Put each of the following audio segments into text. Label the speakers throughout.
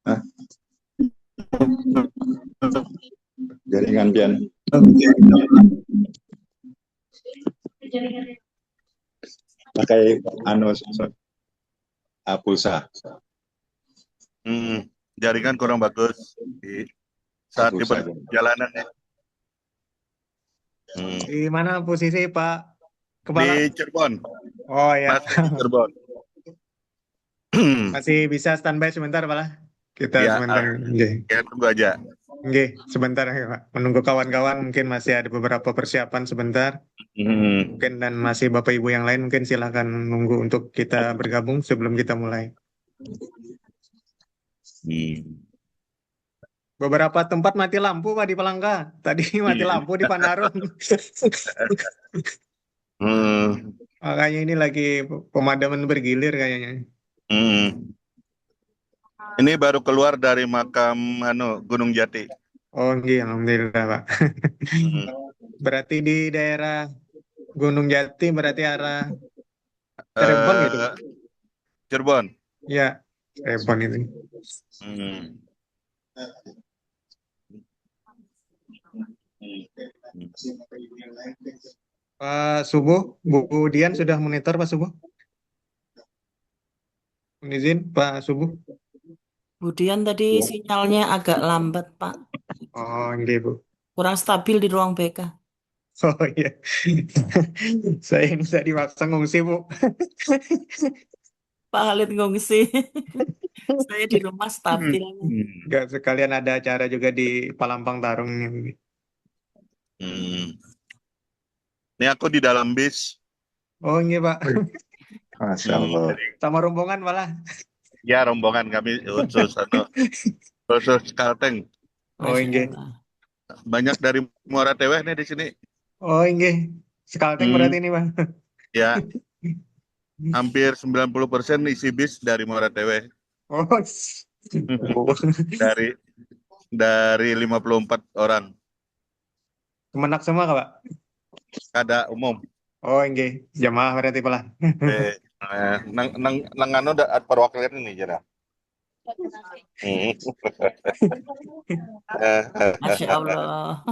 Speaker 1: Hah? Jaringan pian. Pakai pulsa.
Speaker 2: Jaringan kurang bagus di saat di
Speaker 1: Pulsa.
Speaker 2: perjalanan ya.
Speaker 3: Di mana posisi Pak
Speaker 2: Di
Speaker 3: Kepala?
Speaker 2: Cirebon.
Speaker 3: Oh ya,
Speaker 2: Masih di Cirebon.
Speaker 3: masih bisa standby sebentar Pak? Kita
Speaker 2: Ya,
Speaker 3: sebentar.
Speaker 2: ya tunggu aja.
Speaker 3: Oke, sebentar ya Pak. Menunggu kawan-kawan, mungkin masih ada beberapa persiapan sebentar. Mungkin dan masih Bapak Ibu yang lain mungkin silakan nunggu untuk kita bergabung sebelum kita mulai. Beberapa tempat mati lampu Pak di Palangka. Tadi mati lampu di Panarung. Makanya ini lagi pemadaman bergilir kayaknya.
Speaker 2: Ini baru keluar dari makam Gunung Jati.
Speaker 3: Oh iya, alhamdulillah Pak. Berarti di daerah Gunung Jati berarti arah Cirebon gitu Pak?
Speaker 2: Cirebon.
Speaker 3: Ya, Cirebon itu. Pak Subuh, Bu Dian sudah monitor Pak Subuh? Izin Pak Subuh.
Speaker 4: Kemudian tadi sinyalnya agak lambat, Pak.
Speaker 3: Oh, iya Bu.
Speaker 4: Kurang stabil di ruang BK.
Speaker 3: Oh iya. Saya ini tadi maksa ngungsi Bu.
Speaker 4: Pak Khalid ngungsi. Saya di rumah stabil.
Speaker 3: Enggak, sekalian ada acara juga di Palampang Tarung ini.
Speaker 2: Ini aku di dalam bis.
Speaker 3: Oh iya Pak.
Speaker 1: Masya Allah.
Speaker 3: Sama rombongan malah.
Speaker 2: Ya, rombongan kami khusus Kalteng.
Speaker 3: Oh iya.
Speaker 2: Banyak dari Muara Teweh nih di sini.
Speaker 3: Oh iya. Sekalteng berarti ini Pak.
Speaker 2: Ya. Hampir 90% isi bis dari Muara Teweh.
Speaker 3: Oh.
Speaker 2: Dari 54 orang.
Speaker 3: Kemenak semua Pak?
Speaker 2: Kada umum.
Speaker 3: Oh iya. Jamaah berarti Pak.
Speaker 2: Nang ada perwakilan ini jera.
Speaker 4: Masya Allah.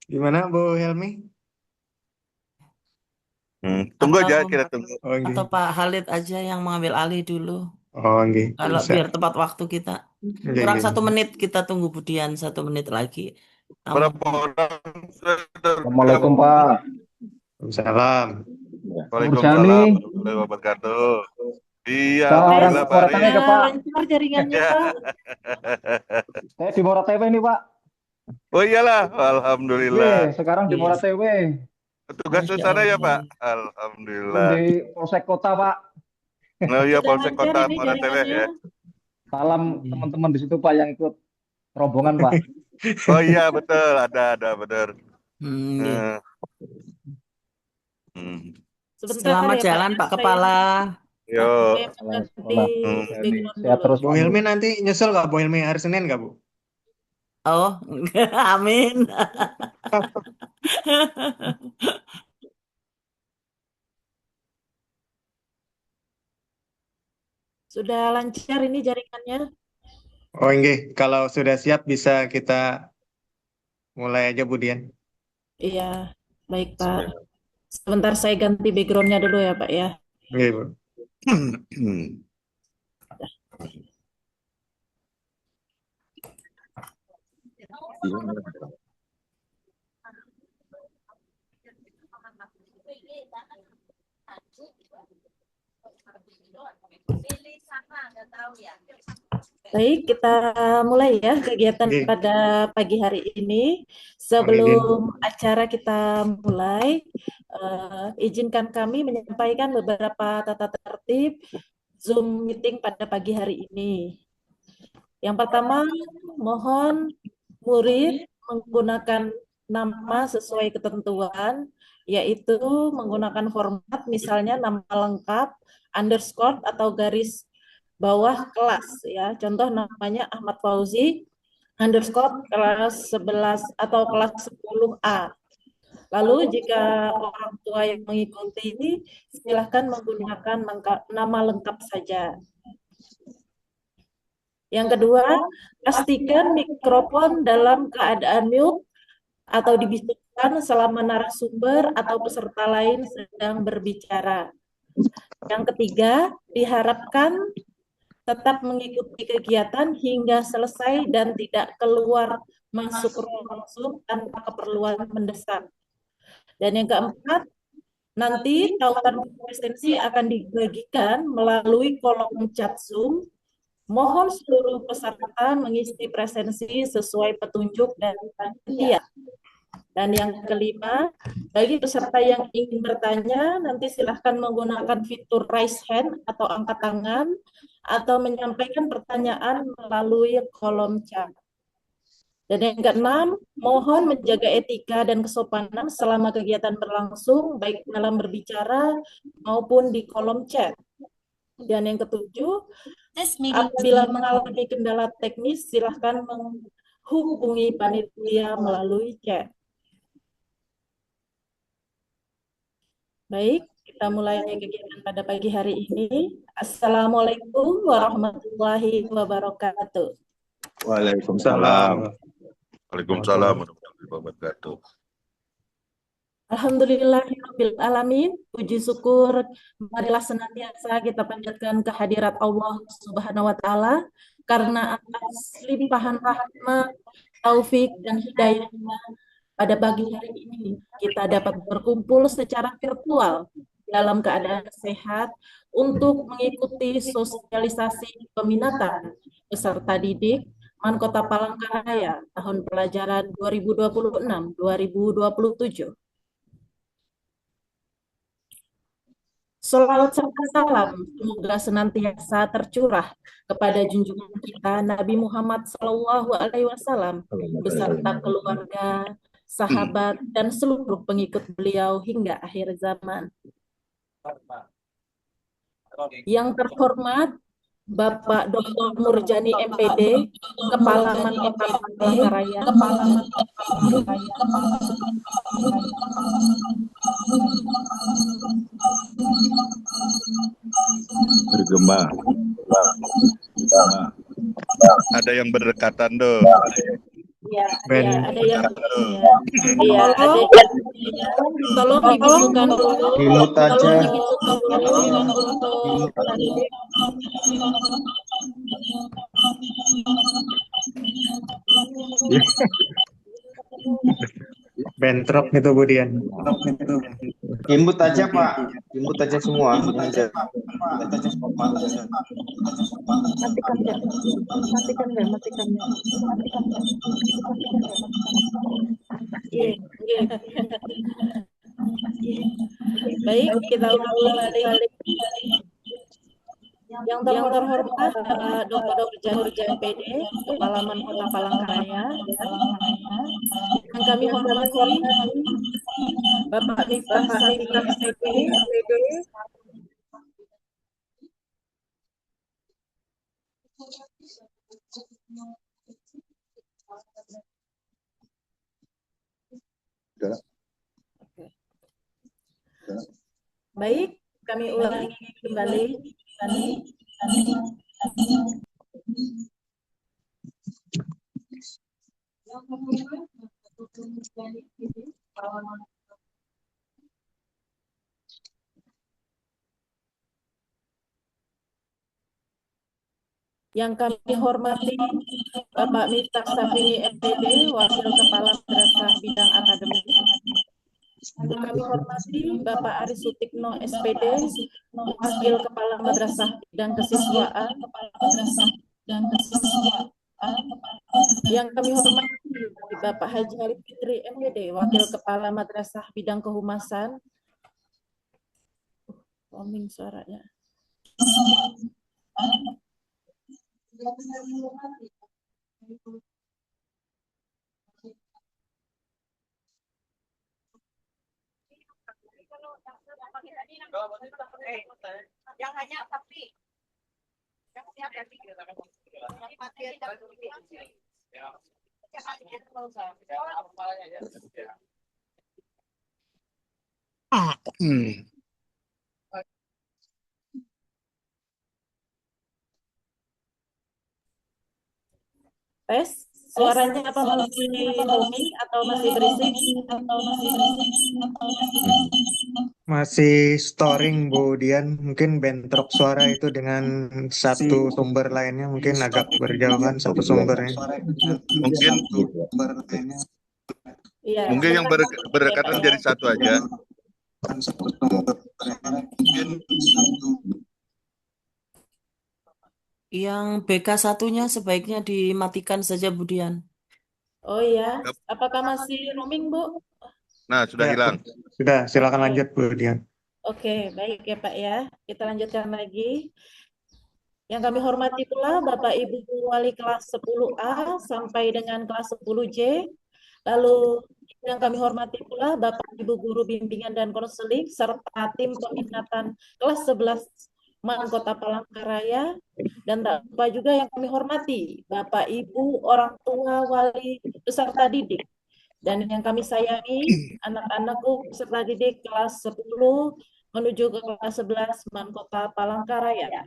Speaker 3: Gimana Bu Helmi?
Speaker 2: Tunggu aja, kita tunggu.
Speaker 3: Oh, iya.
Speaker 4: Atau Pak Khalid aja yang mengambil alih dulu.
Speaker 3: Oh, iya.
Speaker 4: Kalau biar tepat waktu kita.
Speaker 3: Iya,
Speaker 4: Kurang
Speaker 3: iya.
Speaker 4: 1 menit kita tunggu Budian 1 menit lagi.
Speaker 2: Berapa orang?
Speaker 5: Assalamualaikum Pak.
Speaker 3: Waalaikumsalam.
Speaker 2: Waalaikumsalam warahmatullahi wabarakatuh. Iya,
Speaker 5: Pak,
Speaker 2: alhamdulillah Pak.
Speaker 5: Muara Teweh Pak.
Speaker 4: Lancar jaringannya
Speaker 2: Ya.
Speaker 4: Pak.
Speaker 5: Saya di Muara Teweh nih Pak.
Speaker 2: Oh iyalah, alhamdulillah.
Speaker 5: Sekarang di Muara Teweh.
Speaker 2: Tugas di sana ya Pak? Alhamdulillah.
Speaker 5: Di Polsek Kota Pak.
Speaker 2: Oh iya,
Speaker 4: Sudah
Speaker 2: Polsek
Speaker 4: lancar
Speaker 2: Kota
Speaker 4: ini
Speaker 2: Muara Teweh ya.
Speaker 5: Salam teman-teman di situ Pak yang ikut rombongan Pak.
Speaker 2: Oh iya, betul, ada benar.
Speaker 4: Selamat jalan Pak Kepala.
Speaker 2: Yo.
Speaker 5: Saya terus
Speaker 3: Bu Hilmi nanti nyesel nggak Bu Hilmi hari Senin nggak Bu?
Speaker 4: Oh, amin.
Speaker 6: Sudah lancar ini jaringannya?
Speaker 3: Oh enggak, kalau sudah siap bisa kita mulai aja Bu Dian.
Speaker 6: Iya, baik Pak. Sebentar saya ganti backgroundnya dulu ya Pak ya.
Speaker 3: Iya Bu.
Speaker 6: Baik, kita mulai ya kegiatan pada pagi hari ini. Sebelum acara kita mulai, izinkan kami menyampaikan beberapa tata tertib Zoom meeting pada pagi hari ini. Yang pertama, mohon murid menggunakan nama sesuai ketentuan yaitu menggunakan format misalnya nama lengkap, underscore atau garis bawah kelas ya. Contoh namanya Ahmad Fauzi underscore kelas 11 atau kelas 10A. Lalu jika orang tua yang mengikuti, silahkan menggunakan nama lengkap saja. Yang kedua, pastikan mikrofon dalam keadaan mute atau dibisikkan selama narasumber atau peserta lain sedang berbicara. Yang ketiga, diharapkan tetap mengikuti kegiatan hingga selesai dan tidak keluar masuk ruang langsung tanpa keperluan mendesak. Dan yang keempat, nanti tautan presensi akan dibagikan melalui kolom chat Zoom. Mohon seluruh peserta mengisi presensi sesuai petunjuk dan panitia. Dan yang kelima, bagi peserta yang ingin bertanya, nanti silahkan menggunakan fitur raise hand atau angkat tangan, atau menyampaikan pertanyaan melalui kolom chat. Dan yang keenam, mohon menjaga etika dan kesopanan selama kegiatan berlangsung, baik dalam berbicara maupun di kolom chat. Dan yang ketujuh, apabila mengalami kendala teknis, silahkan menghubungi panitia melalui chat. Baik, kita mulai kegiatan pada pagi hari ini. Assalamualaikum warahmatullahi wabarakatuh.
Speaker 1: Waalaikumsalam.
Speaker 2: Waalaikumsalam warahmatullahi wabarakatuh.
Speaker 6: Alhamdulillahirabbil alamin. Puji syukur marilah senantiasa kita panjatkan kehadirat Allah Subhanahu wa taala karena atas limpahan rahmat, taufik dan hidayahnya pada pagi hari ini kita dapat berkumpul secara virtual dalam keadaan sehat untuk mengikuti sosialisasi peminatan peserta didik MAN Kota Palangkaraya tahun pelajaran 2026-2027. Salawat serta salam semoga senantiasa tercurah kepada junjungan kita Nabi Muhammad SAW beserta keluarga, sahabat, dan seluruh pengikut beliau hingga akhir zaman. Yang terhormat Bapak Dr. Nurjani MPD, Kepala MAN Kota Palangkaraya,
Speaker 1: Bergema.
Speaker 2: Ada yang berdekatan tuh.
Speaker 6: Ya,
Speaker 3: Ben.
Speaker 6: ya, ada yang ya, ada tolong dibisukan dulu.
Speaker 5: Dimut aja.
Speaker 6: Tolong dibisukan dulu untuk
Speaker 3: bentrok itu Budian.
Speaker 5: Input aja Pak, input aja semua.
Speaker 6: matikan ya. Iya, iya. Baik, kita ulangi kembali. Yang terhormat Bapak Dr. Janur MPD, Kepala MAN Kota Palangkaraya. Yang kami hormati Bapak Miftah Safini MPD, baik, kami ulangi kembali. Yang kami hormati Bapak Miftah Safini MPD, Wakil Kepala Madrasah Bidang Akademik. Yang kami hormati Bapak Aris Sutikno SPD, Wakil Kepala Madrasah Bidang Kesiswaan. Yang kami hormati Bapak Haji Halid Fitri MPD, Wakil Kepala Madrasah Bidang Kehumasan. Roaming suaranya. Tes, suaranya apa masih roaming atau masih berisik?
Speaker 3: Masih storing Bu Dian, mungkin bentrok suara itu dengan satu sumber lainnya, mungkin agak berjauhan satu sumbernya.
Speaker 2: Mungkin
Speaker 6: Iya,
Speaker 2: mungkin yang
Speaker 6: sebentar, ya,
Speaker 2: berdekatan
Speaker 6: Pak,
Speaker 2: jadi
Speaker 6: ya.
Speaker 2: satu aja.
Speaker 4: Yang BK satunya sebaiknya dimatikan saja, Budian.
Speaker 6: Oh iya, apakah masih roaming, Bu?
Speaker 2: Nah, sudah
Speaker 3: Ya,
Speaker 2: hilang.
Speaker 3: sudah, silakan
Speaker 6: Oke.
Speaker 3: lanjut Bu Dian.
Speaker 6: Oke, baik ya Pak ya. Kita lanjutkan lagi. Yang kami hormati pula Bapak Ibu Wali kelas 10A sampai dengan kelas 10J. Lalu yang kami hormati pula Bapak Ibu Guru Bimbingan dan Konseling serta tim peminatan kelas 11 MAN Kota Palangkaraya. Dan tak lupa juga yang kami hormati Bapak Ibu, orang tua, wali, peserta didik. Dan yang kami sayangi anak-anakku peserta didik kelas 10 menuju ke kelas 11 MAN Kota Palangkaraya.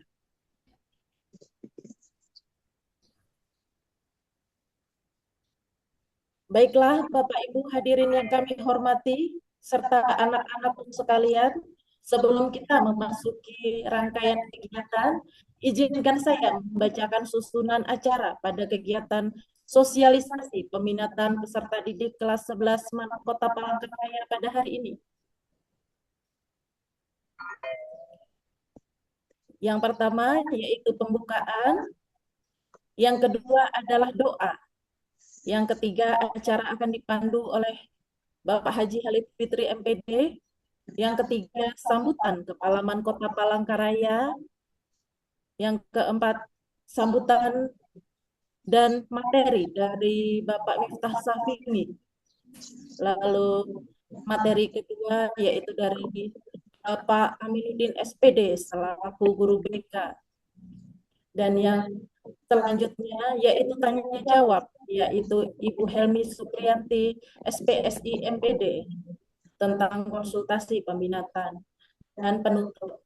Speaker 6: Baiklah, Bapak Ibu hadirin yang kami hormati, serta anak-anakku sekalian, sebelum kita memasuki rangkaian kegiatan, izinkan saya membacakan susunan acara pada kegiatan sosialisasi peminatan peserta didik kelas 11 MAN Kota Palangkaraya pada hari ini. Yang pertama yaitu pembukaan, yang kedua adalah doa, yang ketiga acara akan dipandu oleh Bapak Haji Halid Fitri MPD, yang ketiga sambutan Kepala MAN Kota Palangkaraya, yang keempat sambutan dan materi dari Bapak Miftah Safini, lalu materi kedua yaitu dari Bapak Aminuddin SPD selaku guru BK. Dan yang selanjutnya yaitu tanya jawab, yaitu Ibu Helmi Supriyanti SPSI MPD tentang konsultasi peminatan. Dan penutup.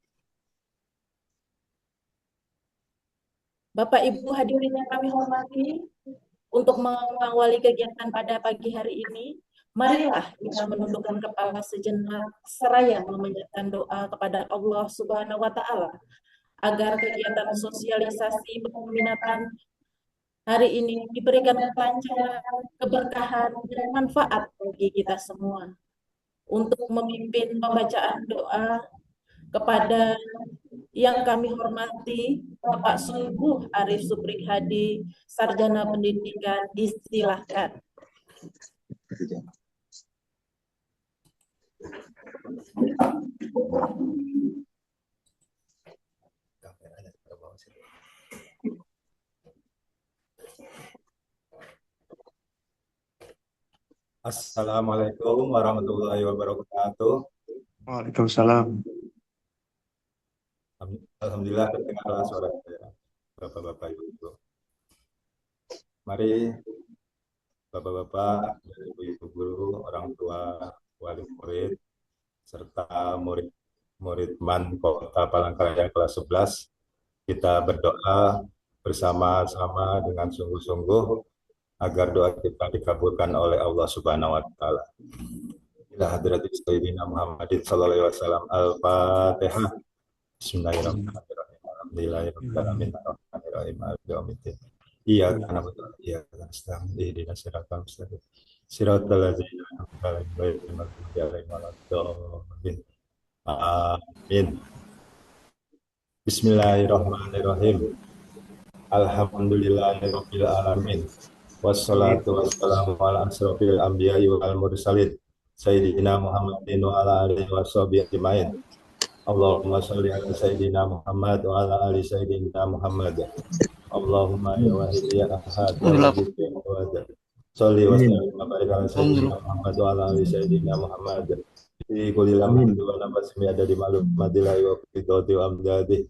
Speaker 6: Bapak Ibu hadirin yang kami hormati, untuk mengawali kegiatan pada pagi hari ini, marilah kita menundukkan kepala sejenak seraya memanjatkan doa kepada Allah Subhanahu wa Ta'ala agar kegiatan sosialisasi peminatan hari ini diberikan kelancaran, keberkahan, dan manfaat bagi kita semua. Untuk memimpin pembacaan doa kepada yang kami hormati, Bapak Sungguh Arif Suprik Hadi, Sarjana Pendidikan, disilahkan.
Speaker 1: Assalamualaikum warahmatullahi wabarakatuh.
Speaker 3: Waalaikumsalam.
Speaker 1: Alhamdulillah terdengarlah suara saya, Bapak-bapak, Ibu-ibu. Mari Bapak-bapak, Ibu-ibu guru, orang tua, wali murid, serta murid MAN Kota Palangkaraya kelas 11, kita berdoa bersama-sama dengan sungguh-sungguh agar doa kita dikabulkan oleh Allah Subhanahu wa Ta'ala. Ila hadratis Sayyidina Muhammadin sallallahu alaihi wasallam. Al-Fatihah. Bismillahirrahmanirrahim. Alhamdulillahirabbil alamin. Arrahmanirrahim. Maliki yaumiddin. Iyyaka na'budu wa iyyaka nasta'in. Ihdinas siratal mustaqim. Siratal ladzina an'amta 'alaihim ghairil maghdubi 'alaihim waladdallin. Amin. Bismillahirrahmanirrahim. Alhamdulillahirabbil alamin. Wassalatu wassalamu ala asrofil anbiya'i wal mursalin Sayyidina Muhammadin wa ala alihi wa sahbihi ajma'in. Allahumma sholli ala Sayyidina Muhammad wa ala ali Sayyidina Muhammad. Allahumma ya wahid ya ahad wa wahid ya wahid. Sholli wa sallim wa barik ala Sayyidina Muhammad wa ala ali Sayyidina Muhammad. في كل لمحة ونفس بعدد معلومات الله وقدرته وأمداده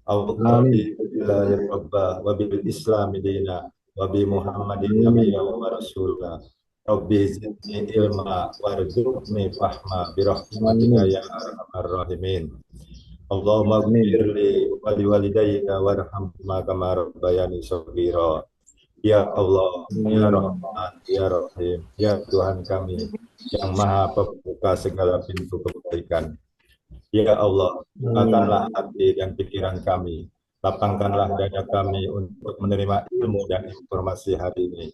Speaker 1: أوصي بالله ربا وبالإسلام دينا وبمحمد نبيا ورسولا ربي زدني علما وارزقني فهما برحمتك يا أرحم الراحمين اللهم اغفر لي ولوالدي وارحمهما كما ربياني صغيرا. Ya Allah, ya Rahman, ya Rahim, ya Tuhan kami yang maha pembuka segala pintu kebaikan. Ya Allah, bukakanlah hati dan pikiran kami, lapangkanlah dada kami untuk menerima ilmu dan informasi hari ini.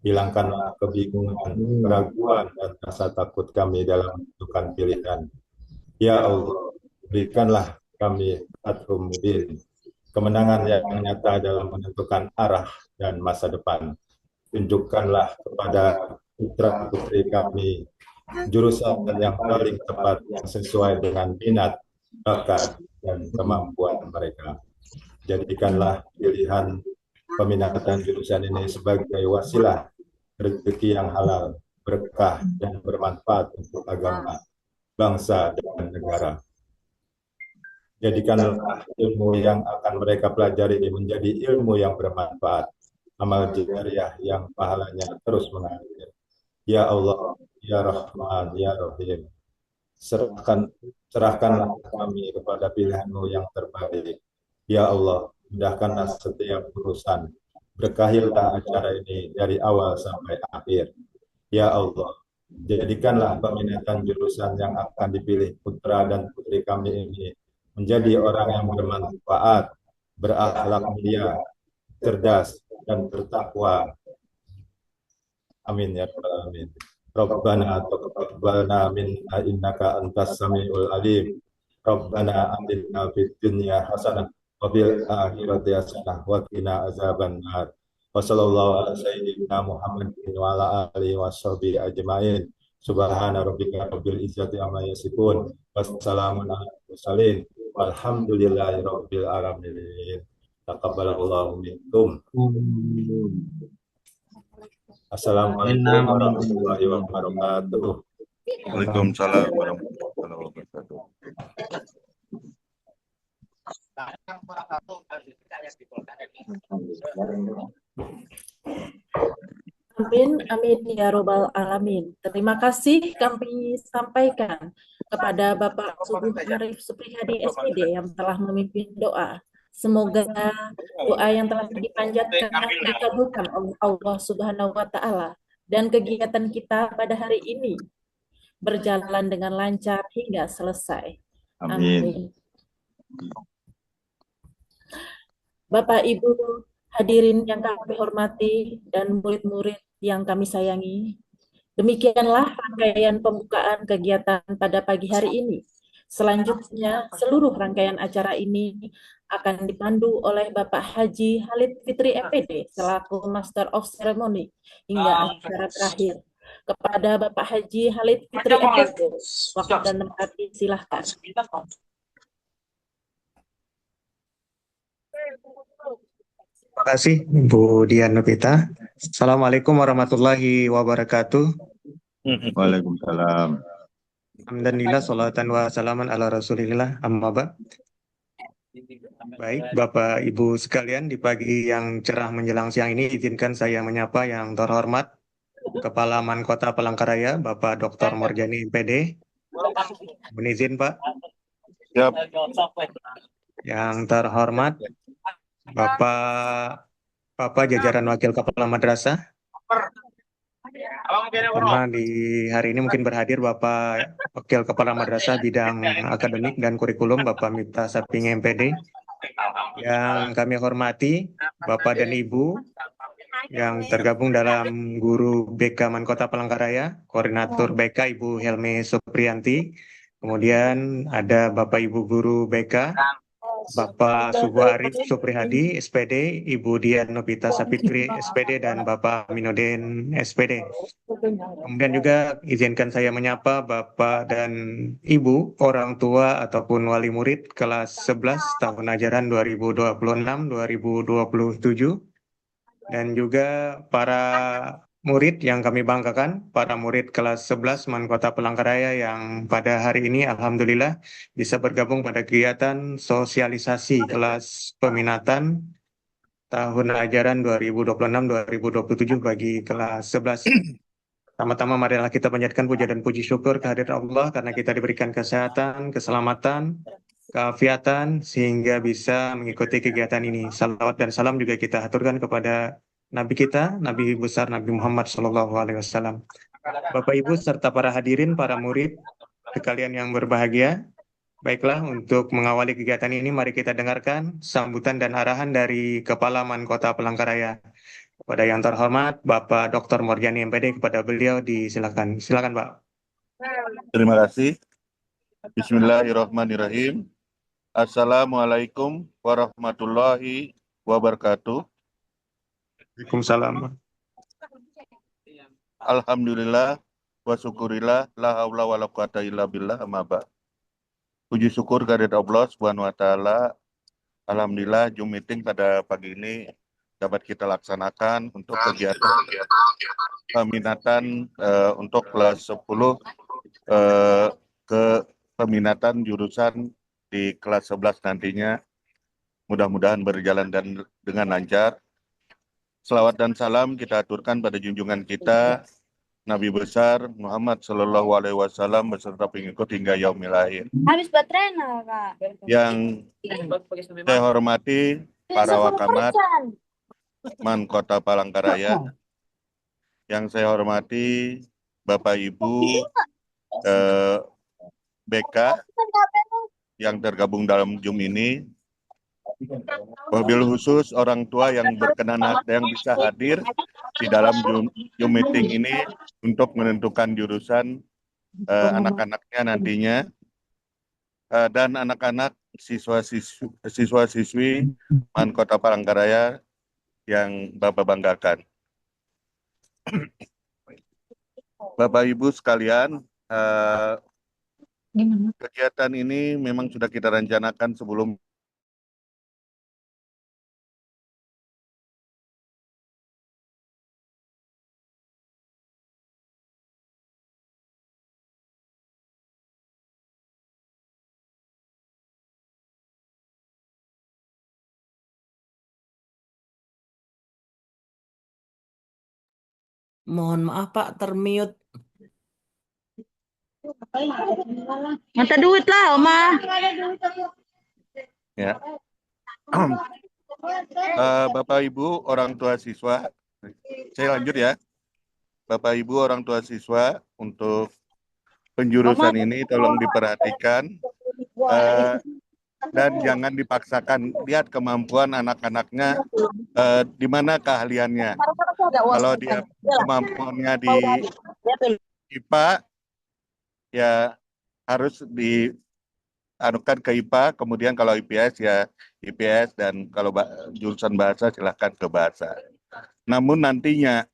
Speaker 1: Hilangkanlah kebingungan, keraguan, dan rasa takut kami dalam menentukan pilihan. Ya Allah, berikanlah kami Fathul Mubin, kemenangan yang nyata dalam menentukan arah dan masa depan. Tunjukkanlah kepada putra-putri kami jurusan yang paling tepat yang sesuai dengan minat, bakat, dan kemampuan mereka. Jadikanlah pilihan peminatan jurusan ini sebagai wasilah rezeki yang halal, berkah, dan bermanfaat untuk agama, bangsa, dan negara. Jadikanlah ilmu yang akan mereka pelajari menjadi ilmu yang bermanfaat, amal jariah yang pahalanya terus mengalir. Ya Allah, ya Rahman, ya Rahim, serahkanlah kami kepada pilihan-Mu yang terbaik. Ya Allah, mudahkanlah setiap urusan, berkahilah acara ini dari awal sampai akhir. Ya Allah, jadikanlah peminatan jurusan yang akan dipilih putra dan putri kami ini menjadi orang yang bermanfaat, berakhlak mulia, cerdas, dan bertakwa. Amin ya rabbal alamin. Rabbana taqabbal minna innaka antas samiul alim. Rabbana atina fid dunya hasanah wa fil akhirati hasanah wa qina azaban nar. Wa sallallahu ala sayyidina Muhammadin wa ala alihi washabbihi ajmain. Subhana rabbika rabbil izzati amma yasifun. Wassalamun ala mursalin. Walhamdulillahi rabbil alamin. Taqabbalallahu minkum. Assalamualaikum warahmatullahi wabarakatuh.
Speaker 2: Waalaikumsalam warahmatullahi wabarakatuh.
Speaker 6: Amin, amin ya robbal alamin. Terima kasih kami sampaikan kepada Bapak Subuh Arif Supriyadi SPD yang telah memimpin doa. Semoga doa yang telah dipanjatkan dikabulkan oleh Allah Subhanahu wa Ta'ala, dan kegiatan kita pada hari ini berjalan dengan lancar hingga selesai. Amin. Bapak Ibu hadirin yang kami hormati dan murid-murid yang kami sayangi, demikianlah rangkaian pembukaan kegiatan pada pagi hari ini. Selanjutnya, seluruh rangkaian acara ini akan dipandu oleh Bapak Haji Khalid Fitri MPD selaku Master of Ceremony hingga acara terakhir. Kepada Bapak Haji Khalid Fitri MPD, waktu dan tempat disilahkan.
Speaker 3: Terima kasih Ibu Dian Nopita. Assalamualaikum warahmatullahi wabarakatuh.
Speaker 2: Waalaikumsalam.
Speaker 3: Alhamdulillah, salatan wa salaman ala rasulillah, amma ba'd. Baik, Bapak Ibu sekalian, di pagi yang cerah menjelang siang ini izinkan saya menyapa yang terhormat Kepala Mankota Palangkaraya, Bapak Dr. Morjani MPD. Mohon izin, Pak.
Speaker 2: Siap.
Speaker 3: Yang terhormat Bapak jajaran Wakil Kepala Madrasah. Karena di hari ini mungkin berhadir Bapak Wakil Kepala Madrasah bidang akademik dan kurikulum, Bapak Miftah Saping MPD. Yang kami hormati Bapak dan Ibu yang tergabung dalam Guru BK Mankota Palangkaraya, Koordinator BK Ibu Helmi Supriyanti. Kemudian ada Bapak Ibu Guru BK, Bapak Subuh Arif Supriyadi SPD, Ibu Dian Nopita Sapitri SPD, dan Bapak Aminuddin SPD. Kemudian juga izinkan saya menyapa Bapak dan Ibu, orang tua ataupun wali murid kelas 11 tahun ajaran 2026-2027, dan juga para murid yang kami banggakan, para murid kelas 11 MAN Kota Palangkaraya yang pada hari ini alhamdulillah bisa bergabung pada kegiatan sosialisasi kelas peminatan tahun ajaran 2026-2027 bagi kelas 11. Pertama-tama marilah kita panjatkan puja dan puji syukur kehadirat Allah karena kita diberikan kesehatan, keselamatan, keafiatan sehingga bisa mengikuti kegiatan ini. Salawat dan salam juga kita aturkan kepada Nabi kita, Nabi besar Nabi Muhammad SAW. Bapak Ibu serta para hadirin, para murid sekalian yang berbahagia, baiklah untuk mengawali kegiatan ini mari kita dengarkan sambutan dan arahan dari Kepala MAN Kota Palangkaraya. Kepada yang terhormat Bapak Dr. Morjani MPD, kepada beliau disilakan. Silakan Pak.
Speaker 2: Terima kasih. Bismillahirrahmanirrahim. Assalamualaikum warahmatullahi wabarakatuh.
Speaker 3: Waalaikumsalam.
Speaker 2: Alhamdulillah wa syukurillah la haula wala quwata illa billah amma ba'd. Puji syukur kehadirat Allah Subhanahu wa taala. Alhamdulillah Zoom meeting pada pagi ini dapat kita laksanakan untuk kegiatan peminatan untuk kelas 10 ke peminatan jurusan di kelas 11 nantinya. Mudah-mudahan berjalan dan dengan lancar. Selawat dan salam kita aturkan pada junjungan kita Nabi besar Muhammad Sallallahu Alaihi Wasallam beserta pengikut hingga yaumil akhir.
Speaker 7: Habis baterai Kak.
Speaker 2: Yang saya hormati para wakamat MAN Kota Palangkaraya, yang saya hormati Bapak Ibu BK yang tergabung dalam Zoom ini, wabil khusus orang tua yang berkenan yang bisa hadir di dalam Zoom meeting ini untuk menentukan jurusan anak-anaknya nantinya, dan anak-anak siswa-siswi MAN Kota Palangkaraya yang Bapak banggakan. Bapak Ibu sekalian, kegiatan ini memang sudah kita rencanakan sebelum
Speaker 4: Mohon maaf Pak, termute.
Speaker 7: Minta duit lah, Oma.
Speaker 2: ya. Bapak Ibu orang tua siswa, saya lanjut ya. Bapak Ibu orang tua siswa, untuk penjurusan ini tolong diperhatikan dan jangan dipaksakan. Lihat kemampuan anak-anaknya, di mana keahliannya. Kalau dia kemampuannya di IPA, ya harus dianukan ke IPA, kemudian kalau IPS ya IPS, dan kalau jurusan bahasa silahkan ke bahasa. Namun nantinya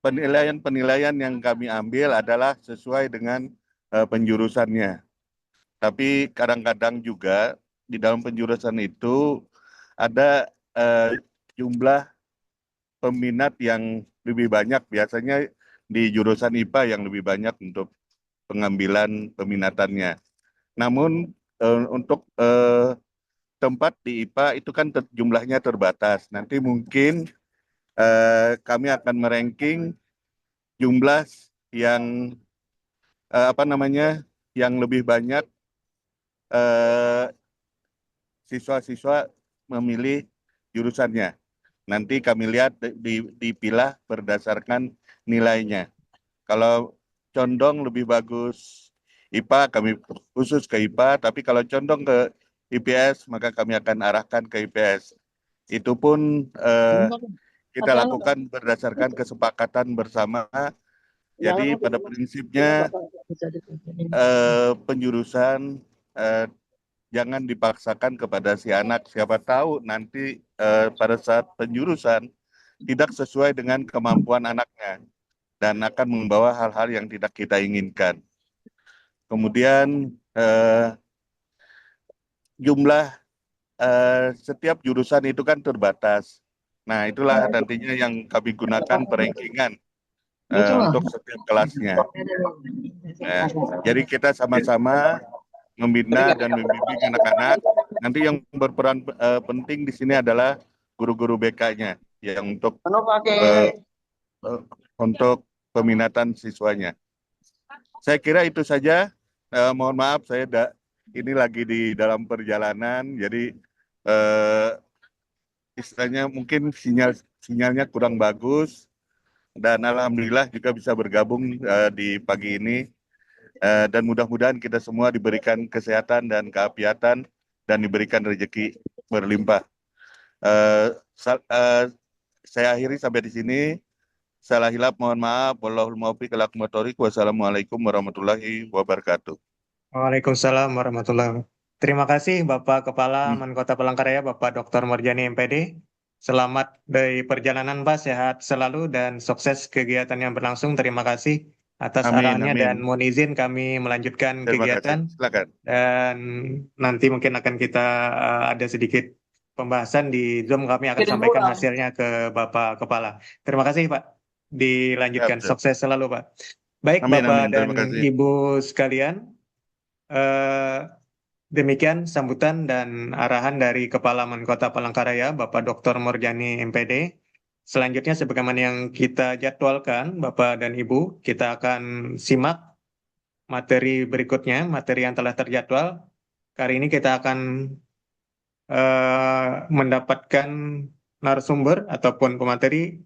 Speaker 2: penilaian yang kami ambil adalah sesuai dengan penjurusannya. Tapi kadang-kadang juga di dalam penjurusan itu ada jumlah peminat yang lebih banyak, biasanya di jurusan IPA yang lebih banyak untuk pengambilan peminatannya. Namun untuk tempat di IPA itu kan jumlahnya terbatas. Nanti mungkin kami akan meranking jumlah yang yang lebih banyak siswa-siswa memilih jurusannya. Nanti kami lihat dipilah berdasarkan nilainya. Kalau condong lebih bagus IPA, kami khusus ke IPA, tapi kalau condong ke IPS, maka kami akan arahkan ke IPS. Itu pun kita lakukan berdasarkan kesepakatan bersama. Jadi pada prinsipnya penjurusan jangan dipaksakan kepada si anak. Siapa tahu nanti pada saat penjurusan tidak sesuai dengan kemampuan anaknya dan akan membawa hal-hal yang tidak kita inginkan. Kemudian jumlah setiap jurusan itu kan terbatas. Nah, itulah nantinya yang kami gunakan perankingan untuk setiap kelasnya. Nah, jadi kita sama-sama membina dan membimbing anak-anak. Nanti yang berperan penting di sini adalah guru-guru BK-nya yang eh, untuk peminatan siswanya. Saya kira itu saja. Mohon maaf, ini lagi di dalam perjalanan, jadi istilahnya mungkin sinyalnya kurang bagus. Dan alhamdulillah juga bisa bergabung di pagi ini. Dan mudah-mudahan kita semua diberikan kesehatan dan keapiatan dan diberikan rezeki berlimpah. Saya akhiri sampai di sini. Salah hilap mohon maaf. Wallahul muwaffiq ila aqwamit thoriq. Wassalamualaikum warahmatullahi wabarakatuh.
Speaker 3: Waalaikumsalam warahmatullahi wabarakatuh. Terima kasih Bapak Kepala Mankota Palangkaraya, Bapak Dr. Murjani MPD. Selamat dari perjalanan Pak, sehat selalu dan sukses kegiatan yang berlangsung. Terima kasih atas
Speaker 2: Amin,
Speaker 3: arahannya
Speaker 2: amin.
Speaker 3: dan mohon izin kami melanjutkan
Speaker 2: Terima
Speaker 3: kegiatan.
Speaker 2: kasih. Silakan.
Speaker 3: Dan nanti mungkin akan kita ada sedikit pembahasan di Zoom, kami akan
Speaker 4: Kirim
Speaker 3: sampaikan
Speaker 4: ulang.
Speaker 3: hasilnya ke Bapak Kepala. Terima kasih Pak. Dilanjutkan.
Speaker 2: Siap, siap.
Speaker 3: Sukses selalu Pak. Baik
Speaker 2: Amin,
Speaker 3: Bapak
Speaker 2: amin.
Speaker 3: dan
Speaker 2: Terima kasih.
Speaker 3: Ibu sekalian, demikian sambutan dan arahan dari Kepala Mankota Palangkaraya, Bapak Dr. Murjani MPD. Selanjutnya sebagaimana yang kita jadwalkan, Bapak dan Ibu, kita akan simak materi berikutnya, materi yang telah terjadwal. Kali ini kita akan mendapatkan narasumber ataupun pemateri.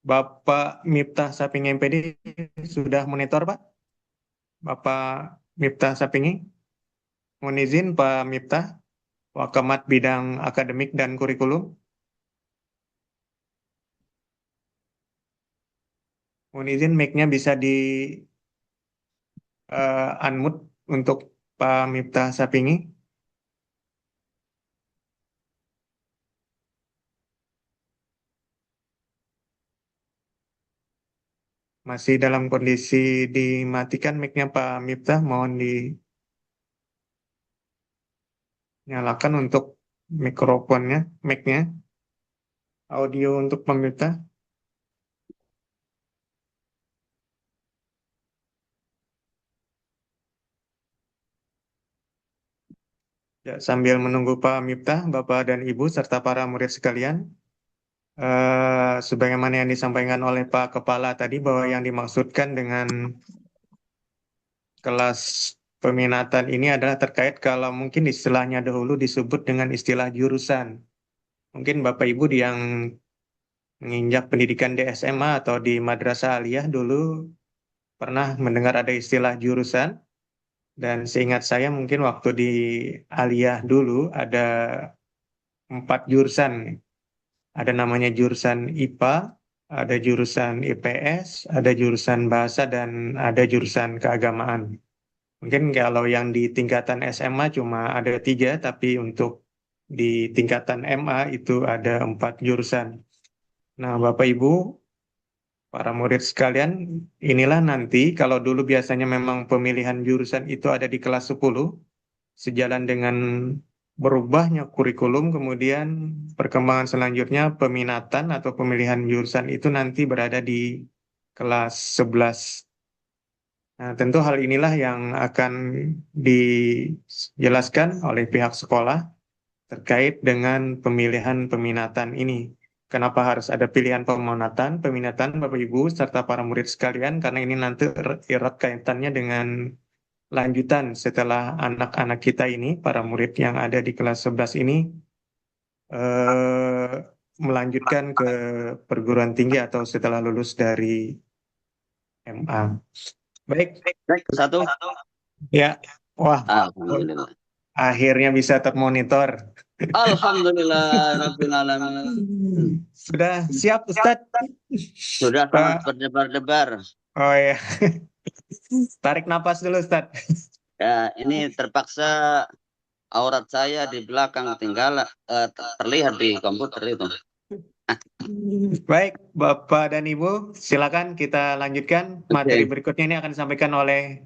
Speaker 3: Bapak Miftah Sapingi MPD sudah monitor, Pak? Bapak Miftah Sapingi? Mohon izin Pak Miftah, Wakamat Bidang Akademik dan Kurikulum. Mohon izin mic-nya bisa di unmute untuk Pak Miftah Sapingi. Masih dalam kondisi dimatikan mic-nya Pak Miftah, mohon dinyalakan untuk mikrofonnya, mic-nya. Audio untuk Pak Miftah. Ya, sambil menunggu Pak Miftah, Bapak dan Ibu serta para murid sekalian, sebagaimana yang disampaikan oleh Pak Kepala tadi, bahwa yang dimaksudkan dengan kelas peminatan ini adalah terkait kalau mungkin istilahnya dahulu disebut dengan istilah jurusan. Mungkin Bapak Ibu yang menginjak pendidikan di SMA atau di Madrasah Aliyah dulu pernah mendengar ada istilah jurusan. Dan seingat saya mungkin waktu di Aliyah dulu ada 4 jurusan. Ada namanya jurusan IPA, ada jurusan IPS, ada jurusan bahasa, dan ada jurusan keagamaan. Mungkin kalau yang di tingkatan SMA cuma ada 3, tapi untuk di tingkatan MA itu ada 4 jurusan. Nah, Bapak Ibu, para murid sekalian, inilah nanti kalau dulu biasanya memang pemilihan jurusan itu ada di kelas 10, sejalan dengan berubahnya kurikulum, kemudian perkembangan selanjutnya peminatan atau pemilihan jurusan itu nanti berada di kelas 11. Nah, tentu hal inilah yang akan dijelaskan oleh pihak sekolah terkait dengan pemilihan peminatan ini. Kenapa harus ada pilihan peminatan, Bapak Ibu, serta para murid sekalian, karena ini nanti erat kaitannya dengan lanjutan setelah anak-anak kita ini, para murid yang ada di kelas 11 ini, melanjutkan ke perguruan tinggi atau setelah lulus dari MA. Baik.
Speaker 8: Satu.
Speaker 3: Ya, wah,
Speaker 8: Alhamdulillah.
Speaker 3: akhirnya bisa termonitor.
Speaker 8: Alhamdulillah Rabbil Alamin.
Speaker 3: Sudah siap Ustadz?
Speaker 8: Sudah sangat berdebar-debar.
Speaker 3: Oh ya. Tarik napas dulu Ustadz.
Speaker 8: Ya, ini terpaksa aurat saya di belakang terlihat di komputer itu.
Speaker 3: Baik, Bapak dan Ibu, silakan kita lanjutkan. Materi berikutnya ini akan disampaikan oleh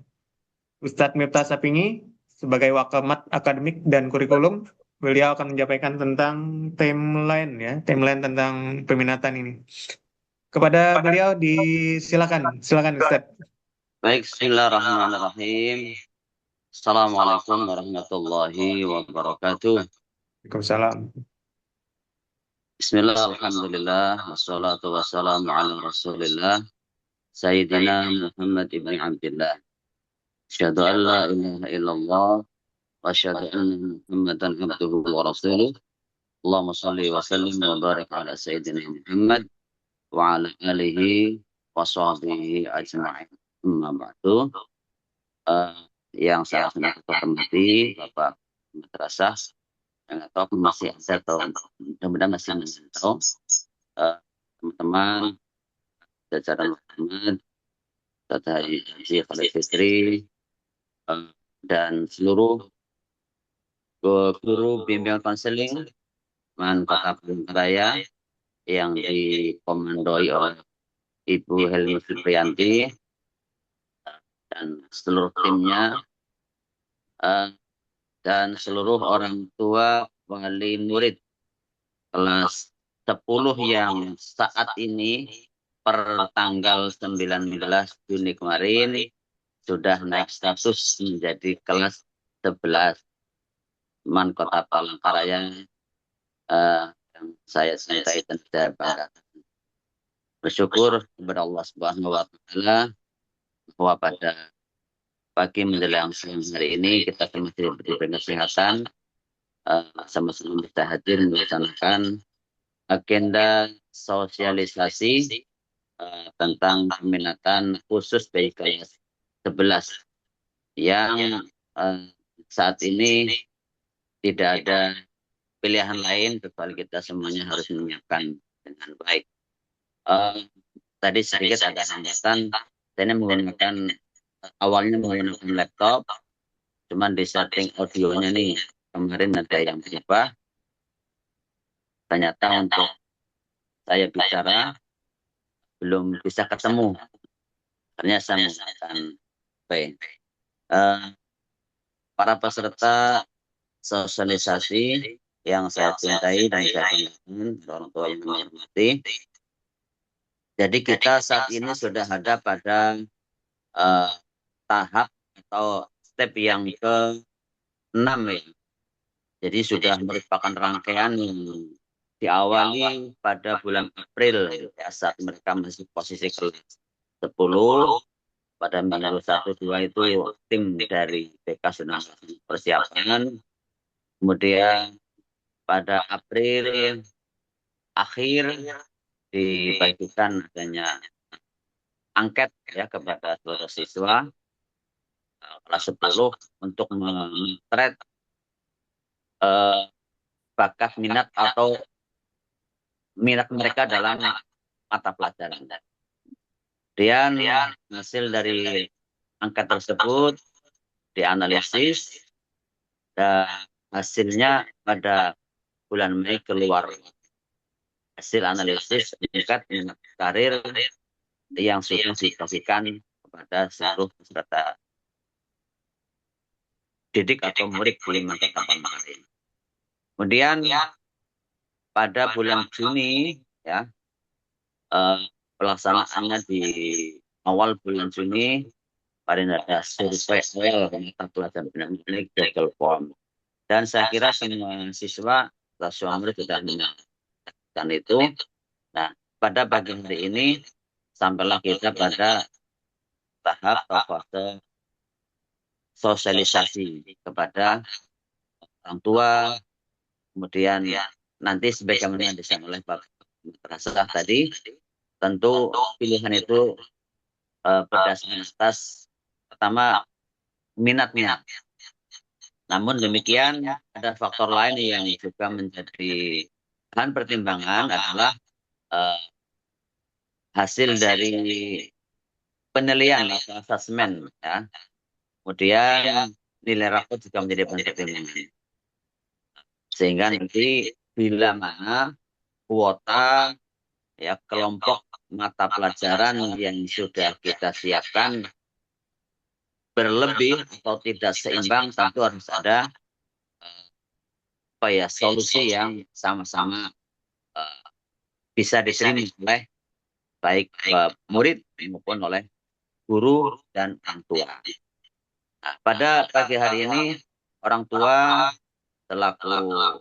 Speaker 3: Ustadz Miftah Sapingi sebagai Wakamat Akademik dan Kurikulum. beliau akan menyampaikan tentang timeline ya, timeline tentang peminatan ini. Kepada beliau silakan Ustaz.
Speaker 8: Baik, bismillahirrahmanirrahim. Assalamualaikum warahmatullahi wabarakatuh.
Speaker 3: Waalaikumsalam.
Speaker 8: Bismillah, alhamdulillah, wassalatu wassalamu ala rasulillah, Sayyidina Muhammad ibn Abdullah. Asyhadu an la ilaha illallah, wa asyhadu anna Muhammadan abduhu wa rasuluh. Allahumma salli wa sallim wa barik ala Sayyidina Muhammad wa ala alihi wa sahbihi ajma'in. Amma ba'du. Yang saya sangat hormati Bapak Madrasah, yang tahu masih ada atau mudah-mudahan masih tahu teman-teman jajaran Muhammad, Ustaz Haji Khalid Fitri, dan seluruh guru bimbingan konseling Kota Palangkaraya yang dikomandoi oleh Ibu Helmi Fitrianti dan seluruh timnya, dan seluruh orang tua wali murid kelas 10 yang saat ini per tanggal 19 Juni kemarin sudah naik status menjadi kelas 11 Kota Palangkaraya, yang saya cintai dan saya banggakan. Bersyukur kepada Allah Subhanahu wa Ta'ala bahwa pada pagi menjelang siang hari ini kita masih diberi kesehatan, sama-sama bisa hadir melaksanakan agenda sosialisasi tentang peminatan khusus bagi kelas 11 yang saat ini tidak ada pilihan lain kecuali kita semuanya harus menyiapkan dengan baik. Tadi sedikit ada hambatan, saya awalnya menggunakan laptop, cuman di setting audionya nih kemarin ada yang berubah. Ternyata untuk saya bicara belum bisa ketemu. Ternyata saya menggunakan HP. Para peserta sosialisasi yang saya cintai dan saya banggakan, orang tua yang menghormati. Jadi kita saat ini sudah ada pada tahap atau step yang ke-6 ya. Jadi sudah merupakan rangkaian yang diawali pada bulan April ya, saat mereka masih posisi kelas 10. Pada minggu 1-2 itu tim dari BK sudah persiapan. Kemudian pada April akhir dibagikan adanya angket ya kepada seluruh siswa kelas 10 untuk memotret bakat minat atau minat mereka dalam mata pelajaran. Kemudian hasil dari angket tersebut dianalisis dan hasilnya pada bulan Mei keluar hasil analisis tingkat minat karir yang sudah dibagikan kepada seluruh peserta didik atau murid di Kota Palangkaraya. Kemudian pada bulan Juni ya, pelaksanaannya di awal bulan Juni pada ada survei awal mata pelajaran ini Google Form, dan saya kira semua siswa kelas murid sudah melakukan itu. Nah, pada pagi hari ini sampailah kita pada tahap atau fase sosialisasi kepada orang tua. Kemudian ya nanti sebagaimana disampaikan oleh Pak Madrasah tadi, tentu pilihan itu berdasarkan atas pertama minatnya. Namun demikian ada faktor lain yang juga menjadi bahan pertimbangan adalah hasil dari penilaian atau asesmen ya. Kemudian nilai rapot juga menjadi bahan pertimbangan. Sehingga nanti bila mana kuota ya kelompok mata pelajaran yang sudah kita siapkan berlebih atau tidak seimbang, tentu harus ada solusi yang sama-sama bisa diterima oleh baik murid maupun oleh guru dan orang tua. Nah, pada pagi hari ini orang tua selaku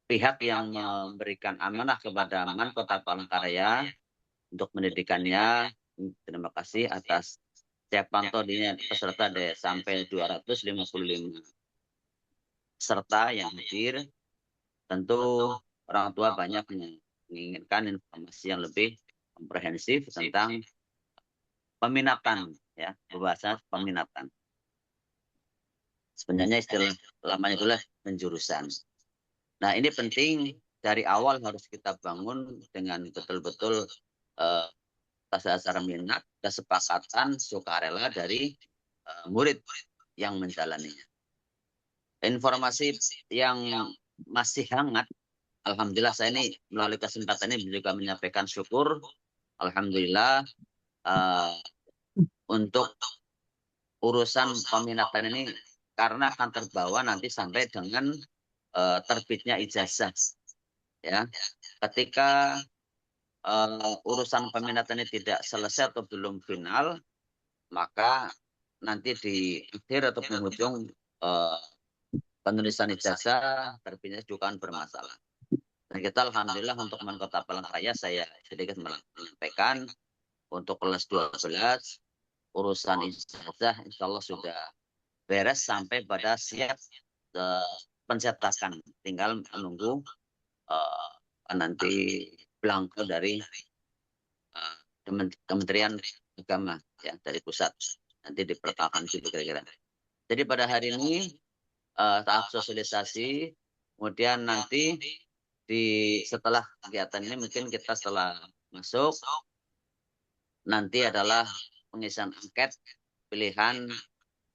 Speaker 8: pihak yang memberikan amanah kepada Man Kota Palangkaraya untuk pendidikannya. Terima kasih atas saya pantau di peserta ada sampai 255 peserta yang hadir. Tentu orang tua banyak menginginkan informasi yang lebih komprehensif tentang peminatan, ya, pembahasan peminatan. Sebenarnya istilah lamanya itulah penjurusan. Nah, ini penting dari awal harus kita bangun dengan betul-betul dasar minat, kesepakatan, sukarela dari murid yang menjalaninya. Informasi yang masih hangat, alhamdulillah saya ini melalui kesempatan ini juga menyampaikan syukur, alhamdulillah untuk urusan peminatan ini karena akan terbawa nanti sampai dengan terbitnya ijazah, ya. Ketika urusan peminatan ini tidak selesai atau belum final, maka nanti di akhir atau penghujung penulisan ijazah terbitnya juga akan bermasalah. Dan kita alhamdulillah untuk Man Kota Palangkaraya saya sedikit menyampaikan untuk kelas 12 urusan ijazah insya Allah sudah beres sampai pada siap pencetakan, tinggal menunggu nanti belangko dari Kementerian Agama, ya, dari pusat nanti dipertahankan gitu kira-kira. Jadi pada hari ini tahap sosialisasi, kemudian nanti setelah kegiatan ini mungkin kita setelah masuk nanti adalah pengisian angket pilihan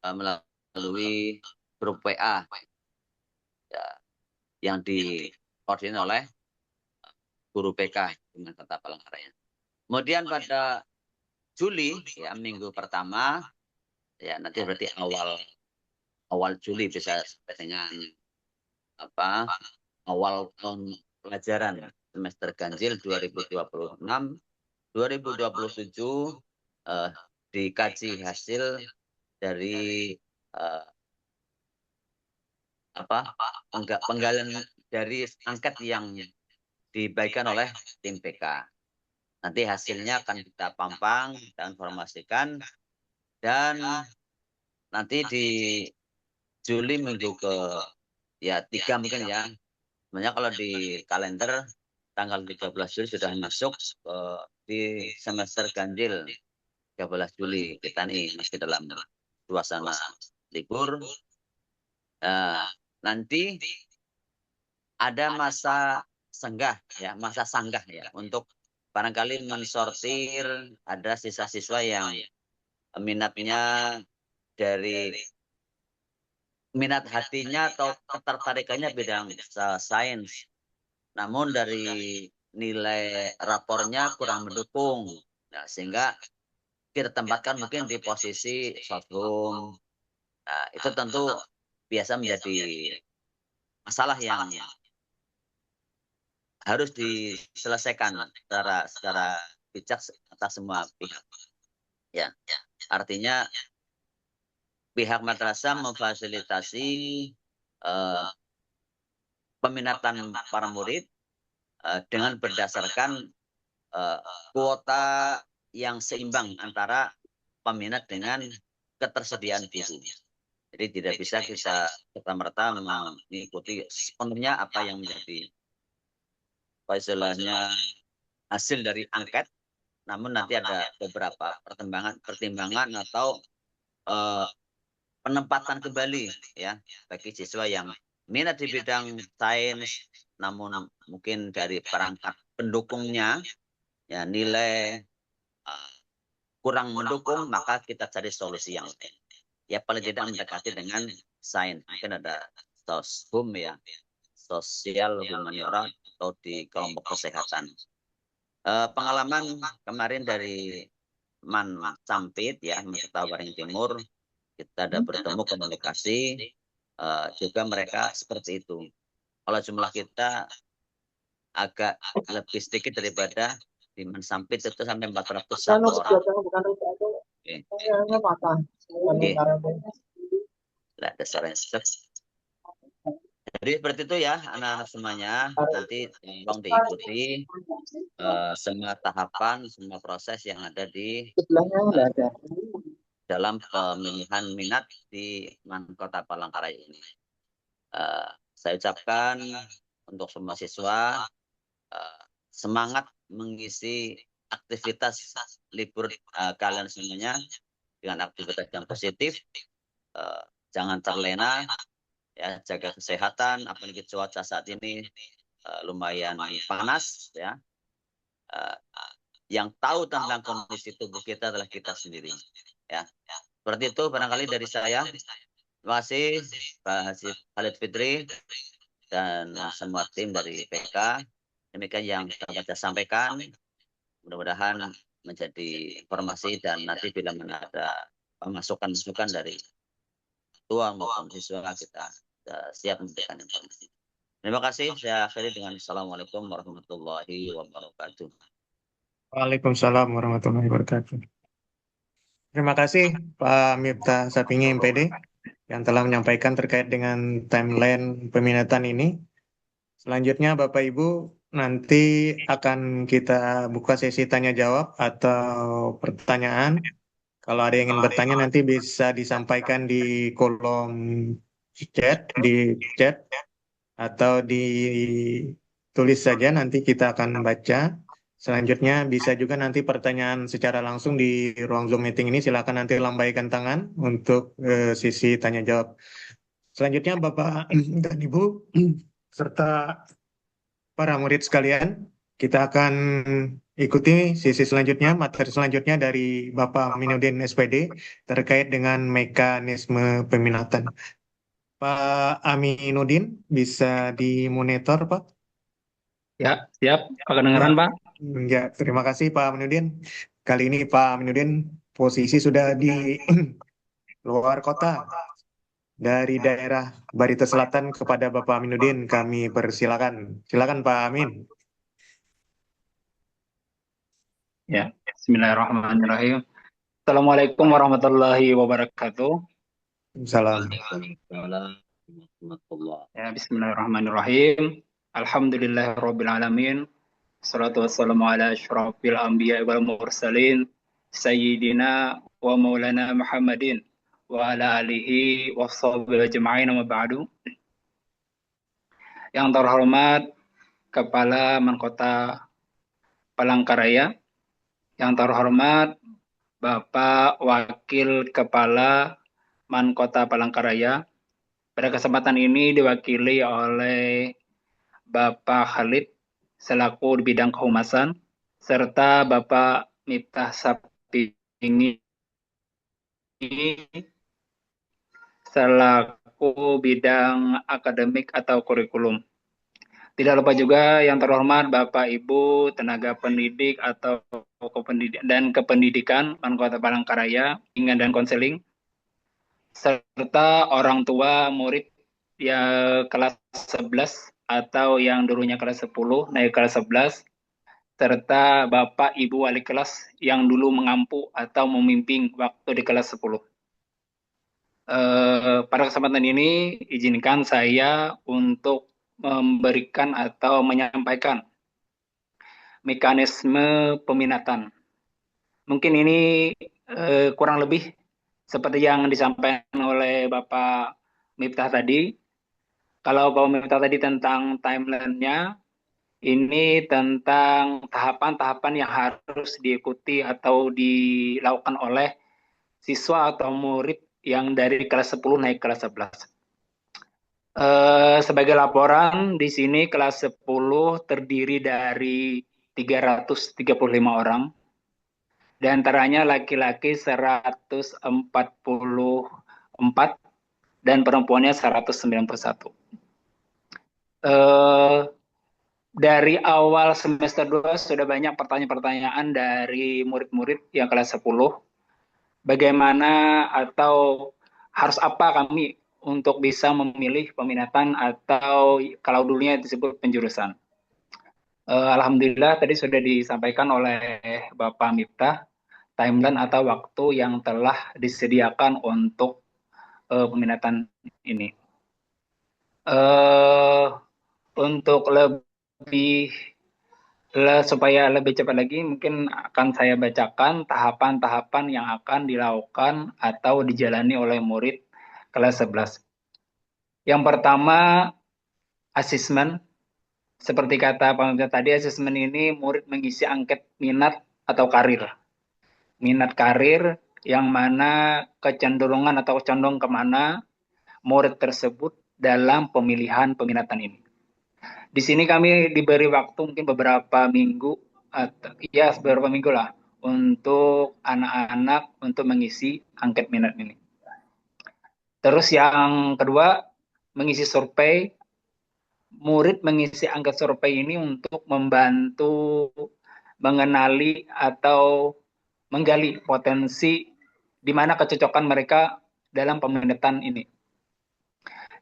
Speaker 8: melalui grup WA, ya, yang dikoordinir oleh guru PK dengan Kota Palangkaraya. Kemudian pada Juli, ya, minggu pertama, ya nanti berarti awal Juli bisa sampai dengan awal tahun pelajaran semester ganjil 2026 2027 dikaji hasil dari penggalian dari angket yang dibagikan oleh tim PK. Nanti hasilnya akan kita pampang dan informasikan, dan nanti di Juli minggu ke 3 mungkin, ya. Sebenarnya kalau di kalender tanggal 13 Juli sudah masuk di semester ganjil 13 Juli. Kita nih masih dalam suasana libur. Nanti ada masa sanggah, ya, untuk barangkali mensortir ada siswa-siswa yang minatnya dari minat hatinya atau ketertarikannya bidang sains, namun dari nilai rapornya kurang mendukung. Nah, sehingga kita tempatkan mungkin di posisi shortroom. Nah, itu tentu biasa menjadi masalah yang harus diselesaikan secara bijak atas semua pihak. Ya, artinya pihak madrasah memfasilitasi peminatan para murid dengan berdasarkan kuota yang seimbang antara peminat dengan ketersediaan guru. Jadi tidak bisa kita serta-merta mengikuti sepenuhnya apa yang menjadi istilahnya hasil dari angket, namun nanti ada beberapa pertimbangan atau penempatan kembali, ya, bagi siswa yang minat di bidang sains, namun mungkin dari perangkat pendukungnya, ya, nilai kurang mendukung, maka kita cari solusi yang lain. Ya, paling tidak mendekati dengan sains. Mungkin ada soshum, ya, sosial humaniora, atau di kelompok kesehatan. Pengalaman kemarin dari Man Sampit, ya, Peserta Waring Timur, kita ada bertemu komunikasi, juga mereka seperti itu. Kalau jumlah kita agak lebih sedikit daripada di Mensampit itu sampai 401 orang. Oke. Oke. Lihat dasarnya. Jadi seperti itu ya anak-anak semuanya. Nanti tolong diikuti semua tahapan, semua proses yang ada di dalam pemilihan minat di Kota Palangkaraya ini. Saya ucapkan untuk semua siswa semangat mengisi aktivitas libur kalian semuanya dengan aktivitas yang positif. Jangan terlena, ya, jaga kesehatan. Apalagi cuaca saat ini lumayan panas, ya. Yang tahu tentang kondisi tubuh kita adalah kita sendiri, ya. Seperti itu barangkali dari saya. Terima kasih Pak Haji Khalid Fitri dan semua tim dari PK. Demikian yang dapat saya sampaikan. Mudah-mudahan menjadi informasi dan nanti bila mana ada masukan-masukan dari ketua maupun siswa kita siap memberikan informasi. Terima kasih. Saya akhiri dengan Assalamualaikum warahmatullahi wabarakatuh.
Speaker 3: Waalaikumsalam warahmatullahi wabarakatuh. Terima kasih Pak Miftah Sapingi MPD yang telah menyampaikan terkait dengan timeline peminatan ini. Selanjutnya Bapak Ibu, nanti akan kita buka sesi tanya jawab atau pertanyaan. Kalau ada yang ingin bertanya nanti bisa disampaikan di kolom chat, atau ditulis saja, nanti kita akan baca. Selanjutnya bisa juga nanti pertanyaan secara langsung di ruang Zoom meeting ini, silakan nanti lambaikan tangan untuk sisi tanya jawab. Selanjutnya Bapak dan Ibu serta para murid sekalian, kita akan ikuti sisi selanjutnya, materi selanjutnya dari Bapak Aminuddin SPD terkait dengan mekanisme peminatan. Pak Aminuddin, bisa dimonitor, Pak?
Speaker 5: Ya, siap. Kedengaran, Pak?
Speaker 3: Ya, terima kasih Pak Aminuddin. Kali ini Pak Aminuddin posisi sudah di luar kota. Dari daerah Barito Selatan kepada Bapak Aminuddin, kami persilakan. Silakan Pak Amin.
Speaker 5: Ya, bismillahirrahmanirrahim. Assalamualaikum warahmatullahi wabarakatuh.
Speaker 3: Salam.
Speaker 5: Ya, bismillahirrahmanirrahim. Alhamdulillahirabbil alamin. Wassalatu wassalamu ala asyrafil anbiya wal mursalin sayyidina wa maulana Muhammadin wa ala alihi wa sahbihi ajma'in wa ba'du. Yang terhormat Kepala Mankota Palangkaraya, yang terhormat Bapak Wakil Kepala Mankota Palangkaraya, pada kesempatan ini diwakili oleh Bapak Khalid selaku di bidang kehumasan, serta Bapak Miftah Sapingi selaku bidang akademik atau kurikulum. Tidak lupa juga yang terhormat Bapak Ibu tenaga pendidik atau kependidikan Mankota Palangkaraya, bimbingan dan konseling, serta orang tua murid yang kelas 11 atau yang dulunya kelas 10 naik kelas 11, serta Bapak Ibu wali kelas yang dulu mengampu atau memimpin waktu di kelas 10. Pada kesempatan ini izinkan saya untuk memberikan atau menyampaikan mekanisme peminatan. Mungkin ini kurang lebih seperti yang disampaikan oleh Bapak Miftah tadi. Kalau Bapak Miftah tadi tentang timeline-nya, ini tentang tahapan-tahapan yang harus diikuti atau dilakukan oleh siswa atau murid yang dari kelas 10 naik kelas 11. Sebagai laporan, di sini kelas 10 terdiri dari 335 orang. Di antaranya laki-laki 144 dan perempuannya 191. Dari awal semester 2 sudah banyak pertanyaan-pertanyaan dari murid-murid yang kelas 10. Bagaimana atau harus apa kami untuk bisa memilih peminatan atau kalau dulunya disebut penjurusan. Alhamdulillah tadi sudah disampaikan oleh Bapak Miftah timeline atau waktu yang telah disediakan untuk peminatan ini. Untuk supaya lebih cepat lagi, mungkin akan saya bacakan tahapan-tahapan yang akan dilakukan atau dijalani oleh murid kelas 11. Yang pertama, asesmen. Seperti kata Pak Miftah tadi, asesmen ini murid mengisi angket minat atau karir. Minat karir yang mana kecenderungan atau condong kemana murid tersebut dalam pemilihan peminatan ini. Di sini kami diberi waktu mungkin beberapa minggu, beberapa minggu lah, untuk anak-anak untuk mengisi angket minat ini. Terus yang kedua, mengisi survei. Murid mengisi angket survei ini untuk membantu mengenali atau menggali potensi di mana kecocokan mereka dalam peminatan ini.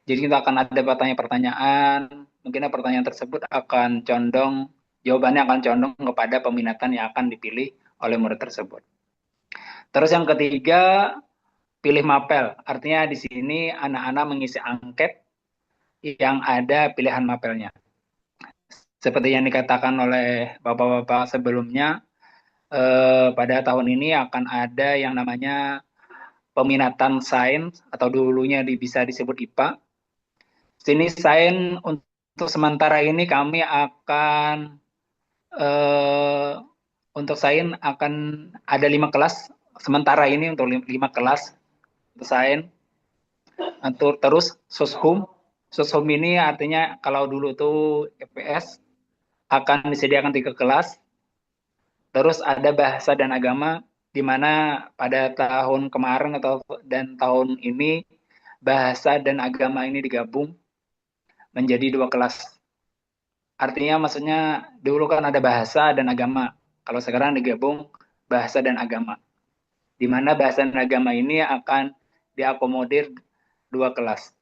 Speaker 5: Jadi kita akan ada pertanyaan-pertanyaan, mungkin pertanyaan tersebut akan condong, jawabannya akan condong kepada peminatan yang akan dipilih oleh murid tersebut. Terus yang ketiga, pilih mapel. Artinya di sini anak-anak mengisi angket yang ada pilihan mapelnya. Seperti yang dikatakan oleh bapak-bapak sebelumnya, pada tahun ini akan ada yang namanya peminatan sains atau dulunya bisa disebut IPA. Sini sains untuk sementara ini kami akan untuk sains akan ada 5 kelas sementara ini untuk 5 kelas untuk sains. Terus soshum ini artinya kalau dulu tuh EPS akan disediakan 3 kelas. Terus ada bahasa dan agama di mana pada tahun kemarin dan tahun ini bahasa dan agama ini digabung menjadi 2 kelas. Artinya maksudnya dulu kan ada bahasa dan agama. Kalau sekarang digabung bahasa dan agama. Di mana bahasa dan agama ini akan diakomodir 2 kelas.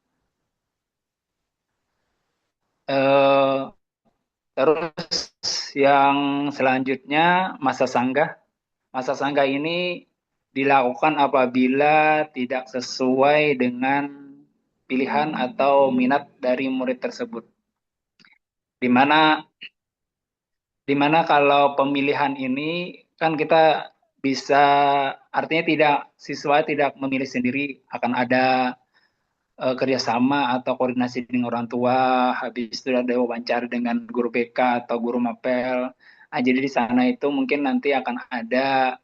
Speaker 5: Terus yang selanjutnya masa sanggah. Masa sanggah ini dilakukan apabila tidak sesuai dengan pilihan atau minat dari murid tersebut. Di mana kalau pemilihan ini kan kita bisa, artinya siswa tidak memilih sendiri, akan ada kerjasama atau koordinasi dengan orang tua, habis itu ada wawancara dengan guru BK atau guru mapel. Jadi di sana itu mungkin nanti akan ada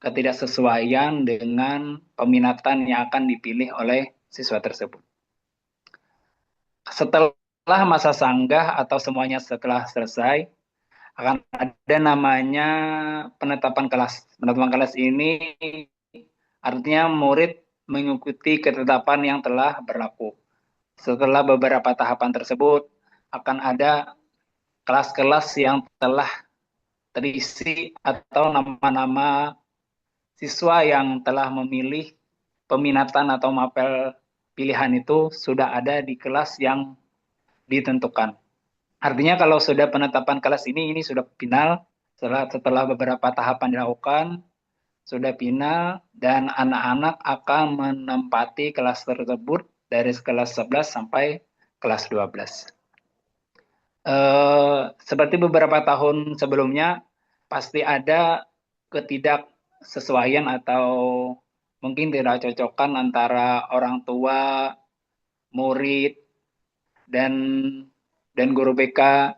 Speaker 5: ketidaksesuaian dengan peminatan yang akan dipilih oleh siswa tersebut. Setelah masa sanggah atau semuanya setelah selesai, akan ada namanya penetapan kelas. Penetapan kelas ini artinya murid mengikuti ketetapan yang telah berlaku. Setelah beberapa tahapan tersebut, akan ada kelas-kelas yang telah terisi atau nama-nama siswa yang telah memilih peminatan atau mapel pilihan itu sudah ada di kelas yang ditentukan. Artinya kalau sudah penetapan kelas ini sudah final, setelah beberapa tahapan dilakukan, sudah final, dan anak-anak akan menempati kelas tersebut dari kelas 11 sampai kelas 12. Seperti beberapa tahun sebelumnya, pasti ada ketidaksesuaian atau mungkin tidak cocokan antara orang tua, murid, dan guru BK.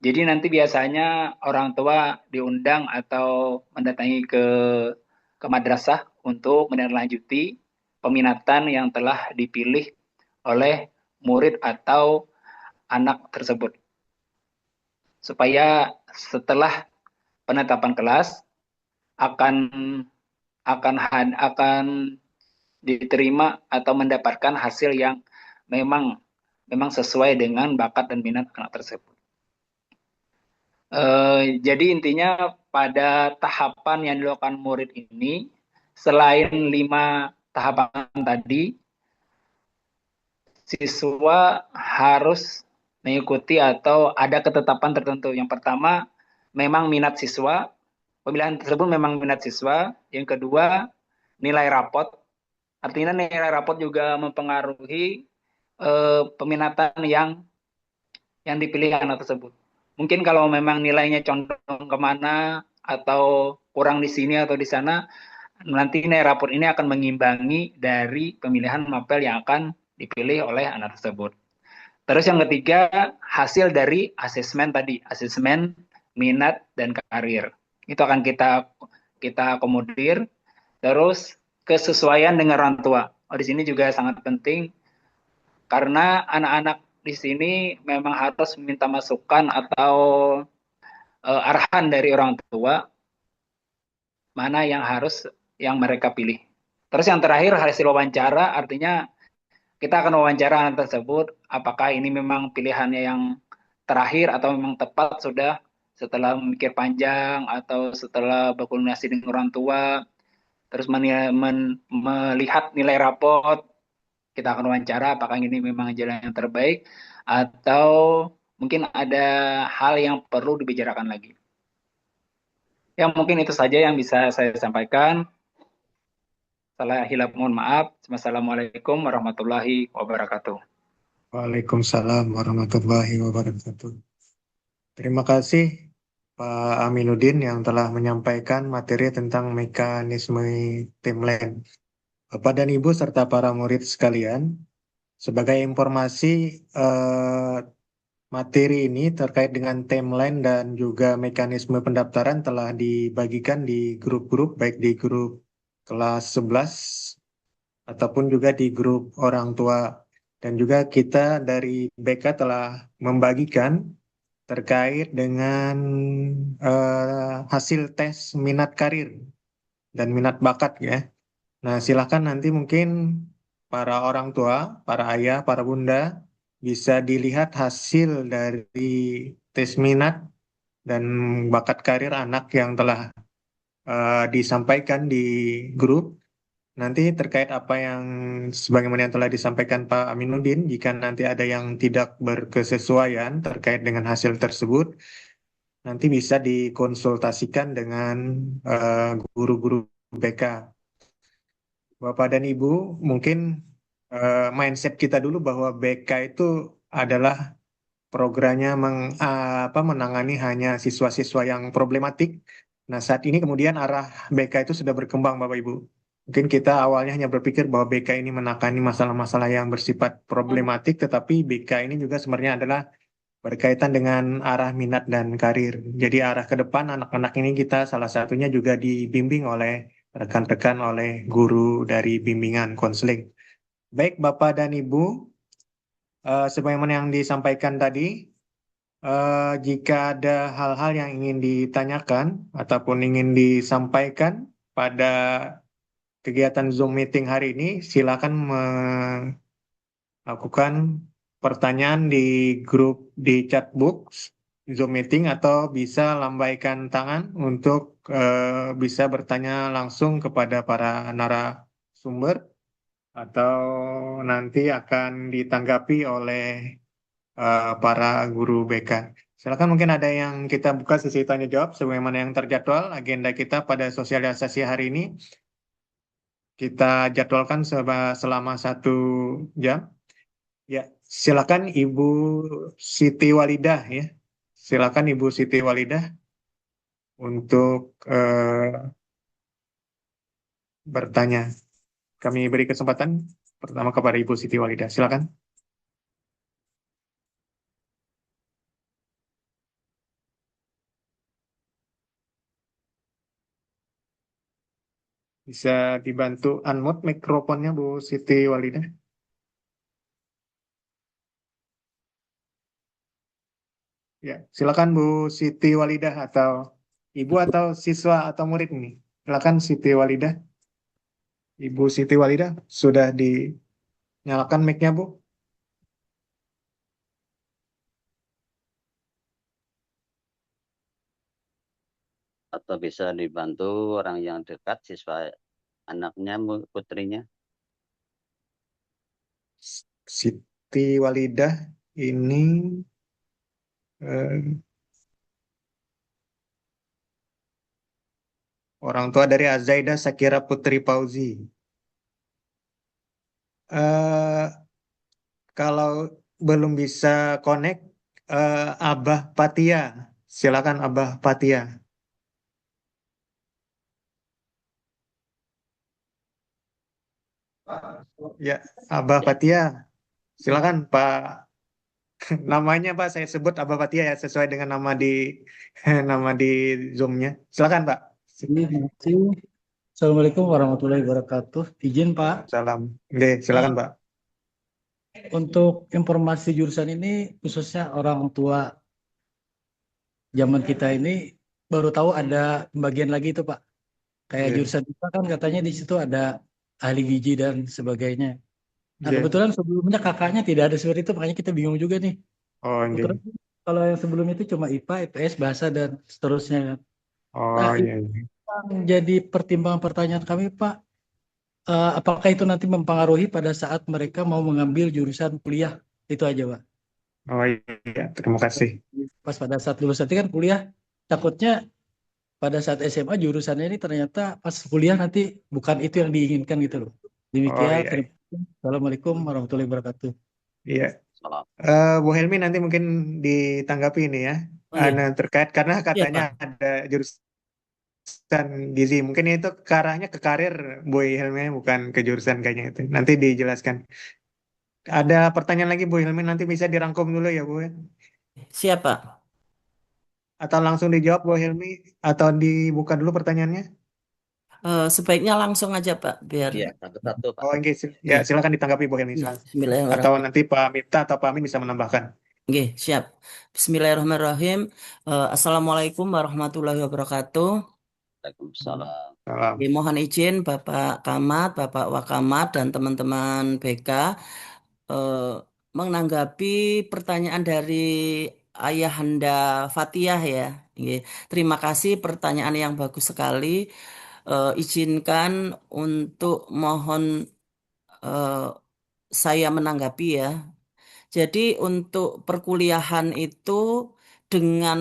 Speaker 5: Jadi nanti biasanya orang tua diundang atau mendatangi ke madrasah untuk menindaklanjuti peminatan yang telah dipilih oleh murid atau anak tersebut. Supaya setelah penetapan kelas akan diterima atau mendapatkan hasil yang memang sesuai dengan bakat dan minat anak tersebut. Jadi intinya pada tahapan yang dilakukan murid ini, selain 5 tahapan tadi, siswa harus mengikuti atau ada ketetapan tertentu. Yang pertama, memang minat siswa. Pemilihan tersebut memang minat siswa. Yang kedua, nilai rapot. Artinya nilai rapot juga mempengaruhi peminatan yang dipilih anak tersebut. Mungkin kalau memang nilainya condong kemana atau kurang di sini atau di sana, nanti nilai rapor ini akan mengimbangi dari pemilihan mapel yang akan dipilih oleh anak tersebut. Terus yang ketiga, hasil dari asesmen tadi, asesmen minat dan karir. Itu akan kita akomodir. Terus kesesuaian dengan orang tua. Di sini juga sangat penting karena anak-anak di sini memang harus minta masukan atau arahan dari orang tua mana yang mereka pilih. Terus yang terakhir hasil wawancara, artinya kita akan wawancara anak tersebut apakah ini memang pilihannya yang terakhir atau memang tepat sudah setelah memikir panjang atau setelah berkoordinasi dengan orang tua, terus melihat nilai rapot, kita akan wawancara apakah ini memang jalan yang terbaik atau mungkin ada hal yang perlu dibicarakan lagi. Ya mungkin itu saja yang bisa saya sampaikan. Salah hilap mohon maaf. Wassalamualaikum warahmatullahi wabarakatuh.
Speaker 3: Waalaikumsalam warahmatullahi wabarakatuh. Terima kasih Pak Aminuddin yang telah menyampaikan materi tentang mekanisme timeline. Bapak dan Ibu serta para murid sekalian, sebagai informasi materi ini terkait dengan timeline dan juga mekanisme pendaftaran telah dibagikan di grup-grup, baik di grup kelas 11 ataupun juga di grup orang tua. Dan juga kita dari BK telah membagikan terkait dengan hasil tes minat karir dan minat bakat ya. Nah, silakan nanti mungkin para orang tua, para ayah, para bunda bisa dilihat hasil dari tes minat dan bakat karir anak yang telah disampaikan di grup. Nanti terkait apa yang sebagaimana yang telah disampaikan Pak Aminuddin, jika nanti ada yang tidak berkesesuaian terkait dengan hasil tersebut, nanti bisa dikonsultasikan dengan guru-guru BK. Bapak dan Ibu, mungkin mindset kita dulu bahwa BK itu adalah programnya menangani hanya siswa-siswa yang problematik. Nah, saat ini kemudian arah BK itu sudah berkembang, Bapak Ibu. Mungkin kita awalnya hanya berpikir bahwa BK ini menangani masalah-masalah yang bersifat problematik, tetapi BK ini juga sebenarnya adalah berkaitan dengan arah minat dan karir. Jadi arah ke depan anak-anak ini kita salah satunya juga dibimbing oleh rekan-rekan oleh guru dari bimbingan konseling. Baik Bapak dan Ibu, sebagaimana yang disampaikan tadi, jika ada hal-hal yang ingin ditanyakan ataupun ingin disampaikan pada kegiatan Zoom meeting hari ini, silakan melakukan pertanyaan di grup di chat box Zoom meeting atau bisa lambaikan tangan untuk bisa bertanya langsung kepada para narasumber atau nanti akan ditanggapi oleh para guru BK. Silakan mungkin ada yang kita buka sesi tanya jawab sebagaimana yang terjadwal agenda kita pada sosialisasi hari ini. Kita jadwalkan selama 1 jam. Ya, silakan Ibu Siti Walidah ya. Silakan Ibu Siti Walidah untuk bertanya. Kami beri kesempatan pertama kepada Ibu Siti Walidah. Silakan. Bisa dibantu unmute mikrofonnya Bu Siti Walidah. Ya, silakan Bu Siti Walidah atau Ibu atau siswa atau murid ini. Silakan Siti Walidah. Ibu Siti Walidah sudah dinyalakan mic-nya Bu.
Speaker 8: Atau bisa dibantu orang yang dekat, siswa anaknya, putrinya.
Speaker 3: Siti Walidah ini eh, orang tua dari Azaidah Sakira Putri Fauzi. Eh, Kalau belum bisa connect, Abah Patia. Silakan Abah Patia. Ya, Abah Patia. Silakan Pak. Namanya Pak saya sebut Abah Patia ya sesuai dengan nama di nama di Zoom-nya. Silakan Pak.
Speaker 9: Terima kasih. Assalamualaikum warahmatullahi wabarakatuh. Izin Pak,
Speaker 3: Salam. Oke, silakan Pak.
Speaker 9: untuk informasi jurusan ini khususnya orang tua zaman kita ini baru tahu ada pembagian lagi itu Pak. Kayak
Speaker 3: Oke.
Speaker 9: jurusan kita kan katanya di situ ada ahli gizi dan sebagainya. Nah
Speaker 3: Oke.
Speaker 9: kebetulan sebelumnya kakaknya tidak ada seperti itu, makanya kita bingung juga nih.
Speaker 3: Oh, oke.
Speaker 9: Terus kalau yang sebelumnya itu cuma IPA, IPS, bahasa dan seterusnya. Nah
Speaker 3: Oh,
Speaker 9: ini
Speaker 3: iya, iya.
Speaker 9: yang jadi pertimbangan pertanyaan kami Pak. Apakah itu nanti mempengaruhi pada saat mereka mau mengambil jurusan kuliah? Itu aja, Pak.
Speaker 3: Oh, iya. Terima kasih.
Speaker 9: Pas pada saat lulus nanti kan kuliah, takutnya pada saat SMA jurusannya ini ternyata pas kuliah nanti bukan itu yang diinginkan gitu loh.
Speaker 3: Oh,
Speaker 9: Demikian,
Speaker 3: iya.
Speaker 9: terima kasih. Assalamualaikum warahmatullahi wabarakatuh.
Speaker 3: Iya.
Speaker 8: Salam.
Speaker 3: Bu Helmi nanti mungkin ditanggapi ini ya.
Speaker 4: Oh iya,
Speaker 3: Nah, terkait karena
Speaker 4: iya
Speaker 3: katanya
Speaker 4: Pak.
Speaker 3: ada jurusan gizi. Mungkin itu ke arahnya ke karir Bu Helmi, bukan ke jurusan kayaknya itu. Nanti dijelaskan. Ada pertanyaan lagi Bu Helmi, nanti bisa dirangkum dulu ya Bu.
Speaker 4: Siapa?
Speaker 3: Atau langsung dijawab Bu Helmi, atau dibuka dulu pertanyaannya?
Speaker 4: Sebaiknya langsung aja Pak, biar
Speaker 8: Iya, satu-satu Pak.
Speaker 3: Oh, oke. Ya,
Speaker 4: Oke.
Speaker 3: silakan ditanggapi Bu Helmi. Silakan. Atau
Speaker 4: Bismillahirrahmanirrahim.
Speaker 3: nanti Pak Miftah atau Pak Amin bisa menambahkan.
Speaker 4: Oke, siap. Bismillahirrahmanirrahim. Assalamualaikum warahmatullahi wabarakatuh.
Speaker 8: Waalaikumsalam.
Speaker 3: Salam.
Speaker 4: Oke, mohon izin Bapak Kamat, Bapak Wakamat, dan teman-teman BK eh, menanggapi pertanyaan dari Ayahanda Fatihah ya. Oke, terima kasih pertanyaan yang bagus sekali. Izinkan untuk mohon eh, saya menanggapi ya. Jadi untuk perkuliahan itu dengan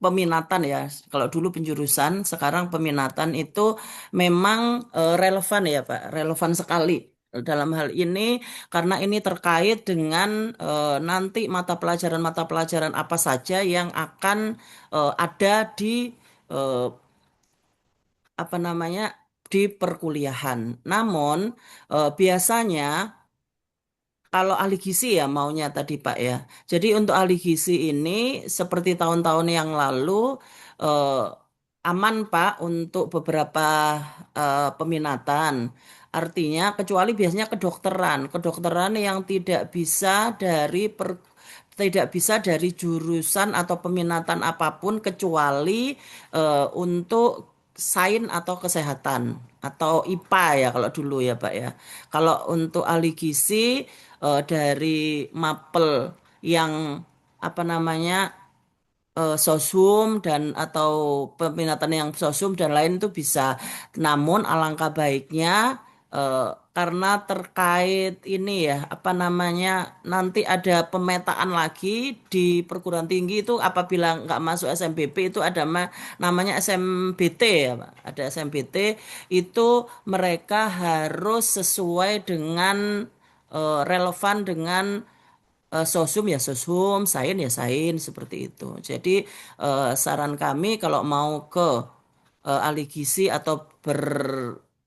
Speaker 4: peminatan ya. Kalau dulu penjurusan, sekarang peminatan itu memang relevan ya Pak, relevan sekali. Dalam hal ini karena ini terkait dengan nanti mata pelajaran apa saja yang akan ada di eh, apa namanya di perkuliahan. Namun biasanya kalau ahli gizi ya maunya tadi Pak ya. Jadi untuk ahli gizi ini seperti tahun-tahun yang lalu eh, aman Pak untuk beberapa peminatan. Artinya kecuali biasanya kedokteran, kedokteran yang tidak bisa dari jurusan atau peminatan apapun kecuali untuk sains atau kesehatan atau IPA ya kalau dulu ya Pak ya. Kalau untuk ahli gizi dari mapel yang apa namanya sosum dan atau peminatan yang sosum dan lain itu bisa. Namun alangkah baiknya karena terkait ini ya apa namanya nanti ada pemetaan lagi di perguruan tinggi itu apabila nggak masuk SMBP itu ada namanya SMBT ya Pak. Ada SMBT itu mereka harus sesuai dengan relevan dengan sosum ya sosum, sains ya sains seperti itu. Jadi saran kami kalau mau ke ahli gizi atau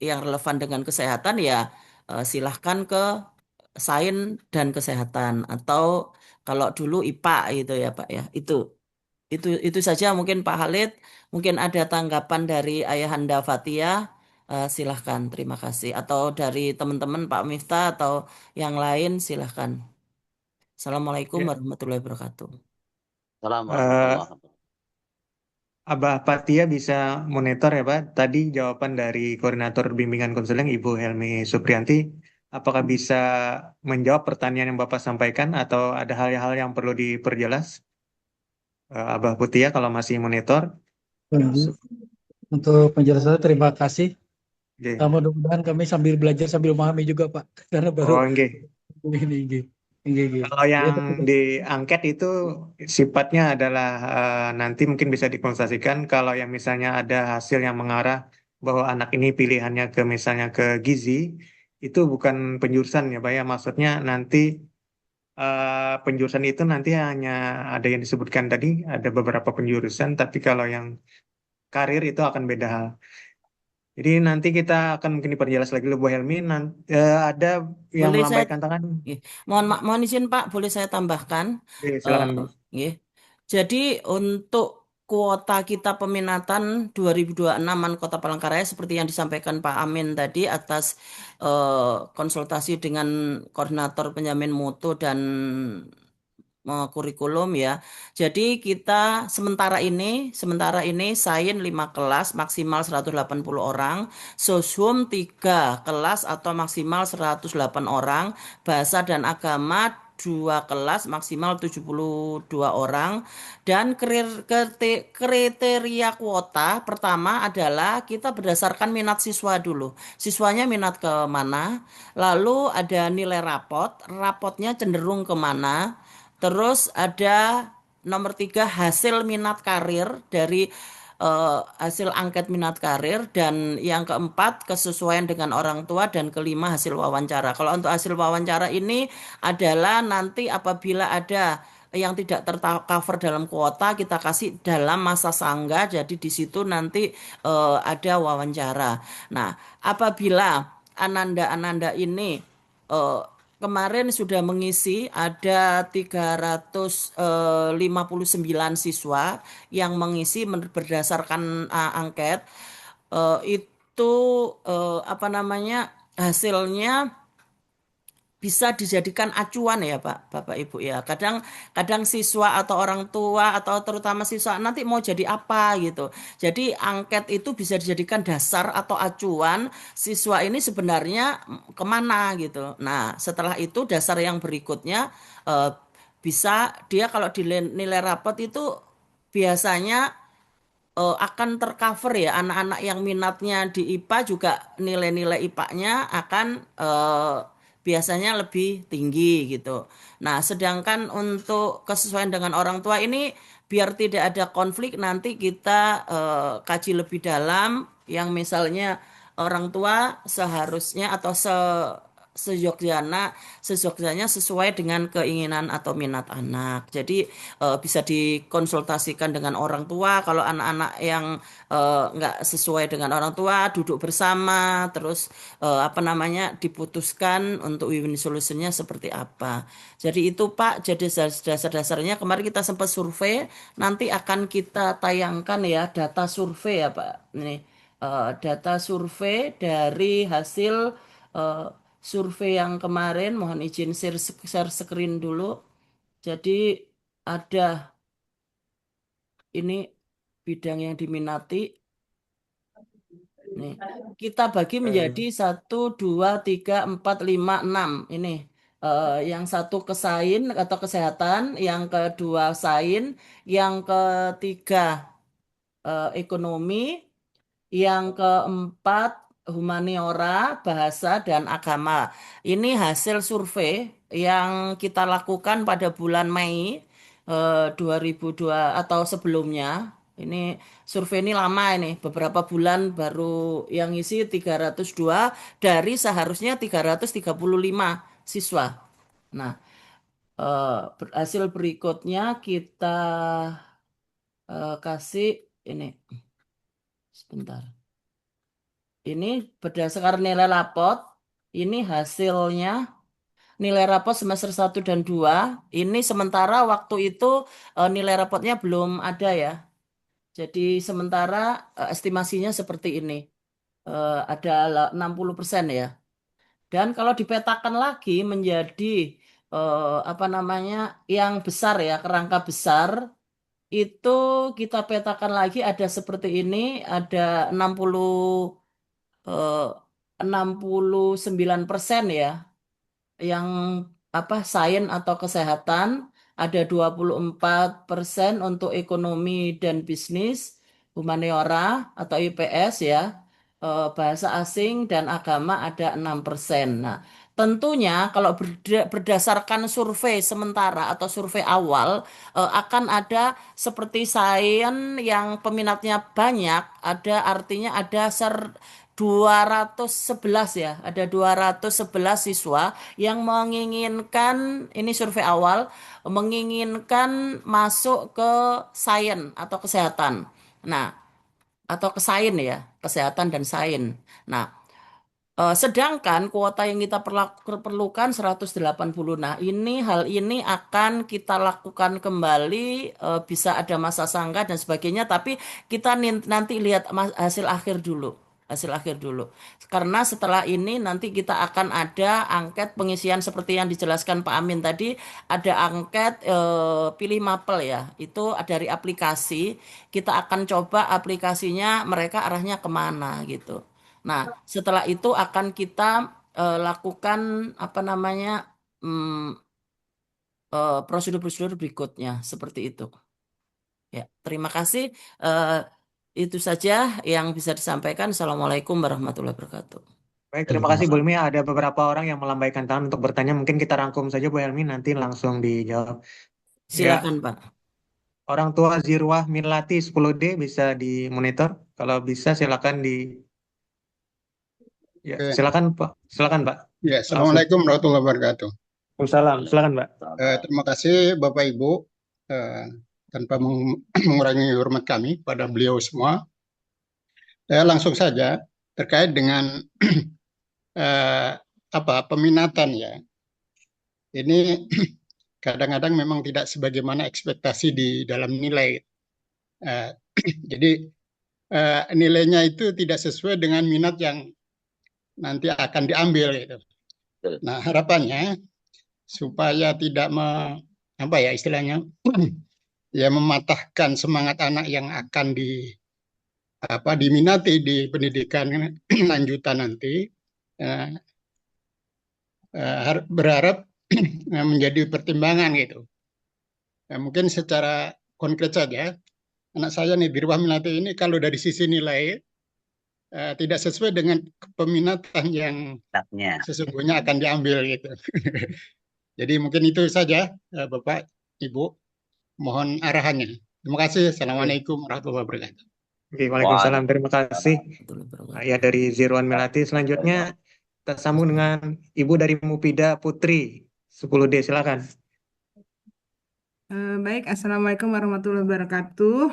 Speaker 4: yang relevan dengan kesehatan ya silahkan ke sains dan kesehatan atau kalau dulu IPA itu ya Pak ya. Itu saja mungkin Pak Khalid. Mungkin ada tanggapan dari Ayahanda Fatia. Silahkan, terima kasih. Atau dari teman-teman Pak Miftah atau yang lain silahkan. Assalamualaikum
Speaker 3: Ya.
Speaker 4: warahmatullahi wabarakatuh.
Speaker 8: Salam
Speaker 3: Eh,
Speaker 8: warahmatullahi wabarakatuh.
Speaker 3: Abah Patia bisa monitor ya Pak. Tadi jawaban dari Koordinator Bimbingan Konseling Ibu Helmi Supriyanti. Apakah bisa menjawab pertanyaan yang Bapak sampaikan atau ada hal-hal yang perlu diperjelas? Abah Patia kalau masih monitor.
Speaker 9: Untuk penjelasannya terima kasih.
Speaker 3: Oke.
Speaker 9: Mudah-mudahan kami sambil belajar sambil memahami juga Pak. Karena baru
Speaker 3: Oh, oke.
Speaker 9: Ini IG.
Speaker 3: Kalau yang diangket itu sifatnya adalah nanti mungkin bisa dikonsultasikan kalau yang misalnya ada hasil yang mengarah bahwa anak ini pilihannya ke misalnya ke gizi, itu bukan penjurusan ya Pak ya. Maksudnya nanti penjurusan itu nanti hanya ada yang disebutkan tadi, ada beberapa penjurusan, tapi kalau yang karir itu akan beda hal. Jadi nanti kita akan mungkin diperjelas lagi oleh Bu Helmi. Nanti, ada yang
Speaker 4: Boleh saya,
Speaker 3: melambaikan tangan.
Speaker 4: Nggih. Mohon izin Pak, boleh saya tambahkan?
Speaker 3: Oke,
Speaker 4: Eh,
Speaker 3: silakan Bu.
Speaker 4: nggih. Jadi untuk kuota kita peminatan 2026 Kota Palangkaraya seperti yang disampaikan Pak Amin tadi atas konsultasi dengan koordinator penjamin mutu dan kurikulum ya. Jadi kita sementara ini Sains 5 kelas maksimal 180 orang, Soshum 3 kelas atau maksimal 108 orang, Bahasa dan Agama 2 kelas maksimal 72 orang, dan kriteria kuota pertama adalah kita berdasarkan minat siswa dulu. Siswanya minat ke mana, lalu ada nilai rapotnya cenderung kemana. Terus ada nomor 3 hasil minat karir dari hasil angket minat karir, dan yang keempat kesesuaian dengan orang tua, dan kelima hasil wawancara. Kalau untuk hasil wawancara ini adalah nanti apabila ada yang tidak tercover dalam kuota kita kasih dalam masa sangga, jadi di situ nanti ada wawancara. Nah, apabila Ananda ini eh, kemarin sudah mengisi ada 359 siswa yang mengisi berdasarkan angket. Itu apa namanya, hasilnya bisa dijadikan acuan ya Pak, Bapak Ibu ya. Kadang kadang siswa atau orang tua atau terutama siswa nanti mau jadi apa gitu. Jadi angket itu bisa dijadikan dasar atau acuan siswa ini sebenarnya kemana gitu. Nah setelah itu dasar yang berikutnya eh, bisa dia kalau di nilai rapot itu biasanya akan tercover ya, anak-anak yang minatnya di IPA juga nilai-nilai IPA-nya akan biasanya lebih tinggi gitu. Nah, sedangkan untuk kesesuaian dengan orang tua ini biar tidak ada konflik nanti kita kaji lebih dalam yang misalnya orang tua seharusnya atau seyogyanya sesuai dengan keinginan atau minat anak. Jadi bisa dikonsultasikan dengan orang tua. Kalau anak-anak yang nggak sesuai dengan orang tua, duduk bersama, terus apa namanya diputuskan untuk win-win solutionnya seperti apa. Jadi itu Pak, jadi dasar-dasarnya kemarin kita sempat survei, nanti akan kita tayangkan ya data survei ya Pak. Ini data survei dari hasil eh, survei yang kemarin, mohon izin share screen dulu. Jadi ada ini bidang yang diminati. Nih, kita bagi menjadi 1, 2, 3, 4, 5, 6. Ini yang satu ke sains atau kesehatan, yang kedua sains, yang ketiga ekonomi, yang keempat, humaniora, bahasa, dan agama. Ini hasil survei yang kita lakukan pada bulan Mei 2002 atau sebelumnya. Ini survei ini lama ini, beberapa bulan baru yang isi 302 dari seharusnya 335 siswa. Nah, hasil berikutnya kita kasih ini sebentar. Ini berdasarkan nilai rapot, ini hasilnya nilai rapot semester 1 dan 2. Ini sementara waktu itu nilai rapotnya belum ada ya. Jadi sementara estimasinya seperti ini. Ada 60% ya. Dan kalau dipetakan lagi menjadi apa namanya yang besar ya, kerangka besar, itu kita petakan lagi ada seperti ini, ada eh, 69% ya yang apa sains atau kesehatan, ada 24% untuk ekonomi dan bisnis, humaniora atau IPS ya, bahasa asing dan agama ada 6%. Nah, tentunya kalau berdasarkan survei sementara atau survei awal akan ada seperti sains yang peminatnya banyak, ada artinya ada 211 ya, ada 211 siswa yang menginginkan, ini survei awal, menginginkan masuk ke sains atau kesehatan. Nah, atau ke sains ya, kesehatan dan sains. Nah, sedangkan kuota yang kita perlukan 180. Nah, hal ini akan kita lakukan kembali, bisa ada masa sangka dan sebagainya, tapi kita nanti lihat hasil akhir dulu. Hasil akhir dulu. Karena setelah ini nanti kita akan ada angket pengisian seperti yang dijelaskan Pak Amin tadi, ada angket pilih mapel ya. Itu dari aplikasi, kita akan coba aplikasinya mereka arahnya kemana gitu. Nah, setelah itu akan kita lakukan apa namanya mm, prosedur-prosedur berikutnya seperti itu. Ya, terima kasih. Eh, itu saja yang bisa disampaikan. Assalamualaikum warahmatullahi wabarakatuh.
Speaker 3: Baik, terima kasih Bu Helmi. Ada beberapa orang yang melambaikan tangan untuk bertanya. Mungkin kita rangkum saja Bu Helmi, nanti langsung dijawab. Ya,
Speaker 4: Silakan Pak.
Speaker 3: orang tua Zirwah Milati 10D bisa dimonitor. Kalau bisa silakan ya,
Speaker 10: Oke.
Speaker 3: silakan Pak. Silakan Pak.
Speaker 10: Ya, Assalamualaikum warahmatullahi wabarakatuh.
Speaker 3: Waalaikumsalam. Silakan Pak.
Speaker 10: Terima kasih Bapak Ibu, tanpa mengurangi hormat kami pada beliau semua. Langsung saja terkait dengan peminatan ya. Ini kadang-kadang memang tidak sebagaimana ekspektasi di dalam nilai. Jadi nilainya itu tidak sesuai dengan minat yang nanti akan diambil gitu. Nah, harapannya supaya tidak istilahnya ya mematahkan semangat anak yang akan diminati di pendidikan lanjutan nanti, berharap menjadi pertimbangan gitu. Mungkin secara konkret saja, anak saya nih Dirwah Milati ini kalau dari sisi nilai tidak sesuai dengan peminatan yang sesungguhnya akan diambil gitu. Jadi mungkin itu saja Bapak Ibu, mohon arahannya. Terima kasih. Assalamualaikum warahmatullahi wabarakatuh.
Speaker 3: Oke, waalaikumsalam. Terima kasih. Ya, dari Zirwan Melati. Selanjutnya kita sambung dengan Ibu dari Mupida Putri 10D. Silakan.
Speaker 11: Baik, Assalamualaikum warahmatullahi wabarakatuh.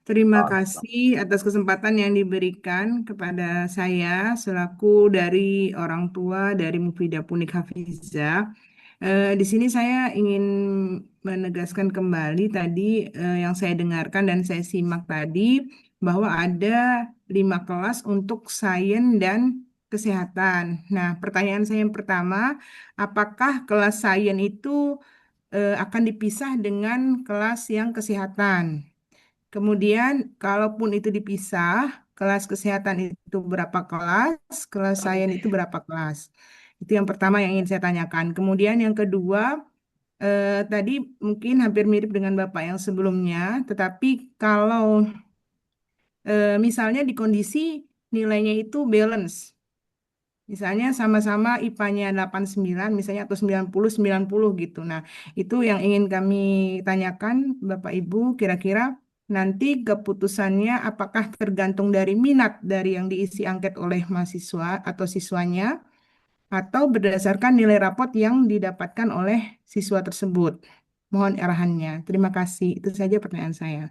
Speaker 11: Terima kasih atas kesempatan yang diberikan kepada saya selaku dari orang tua dari Mufida Punik Hafizah. Di sini saya ingin menegaskan kembali tadi yang saya dengarkan dan saya simak tadi bahwa ada 5 kelas untuk sains dan kesehatan. Nah, pertanyaan saya yang pertama, apakah kelas sains itu akan dipisah dengan kelas yang kesehatan? Kemudian, kalaupun itu dipisah, kelas kesehatan itu berapa kelas sains itu berapa kelas? Itu yang pertama yang ingin saya tanyakan. Kemudian yang kedua, tadi mungkin hampir mirip dengan Bapak yang sebelumnya, tetapi kalau misalnya di kondisi nilainya itu balance, misalnya sama-sama IPA-nya 89 misalnya atau 90 gitu. Nah, itu yang ingin kami tanyakan Bapak Ibu, kira-kira nanti keputusannya apakah tergantung dari minat dari yang diisi angket oleh mahasiswa atau siswanya atau berdasarkan nilai rapot yang didapatkan oleh siswa tersebut. Mohon arahannya. Terima kasih. Itu saja pertanyaan saya.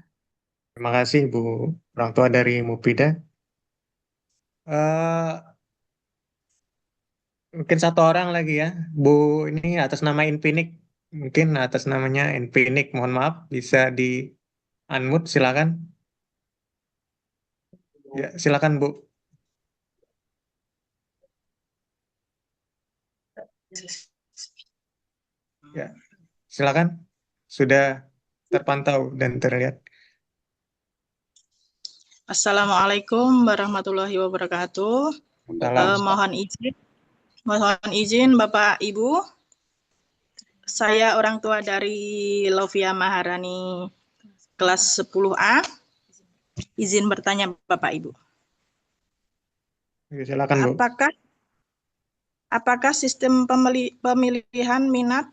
Speaker 3: Terima kasih Bu, orang tua dari Mupida. Mungkin satu orang lagi ya, Bu ini atas nama Infinik, mungkin atas namanya Infinik, mohon maaf, bisa di unmute, silakan. Ya, silakan Bu. Ya, silakan. Sudah terpantau dan terlihat.
Speaker 12: Assalamualaikum warahmatullahi wabarakatuh. Mohon izin Bapak Ibu, saya orang tua dari Lovia Maharani kelas 10A. Izin bertanya Bapak Ibu.
Speaker 3: Silakan Bu.
Speaker 12: apakah sistem pemilihan minat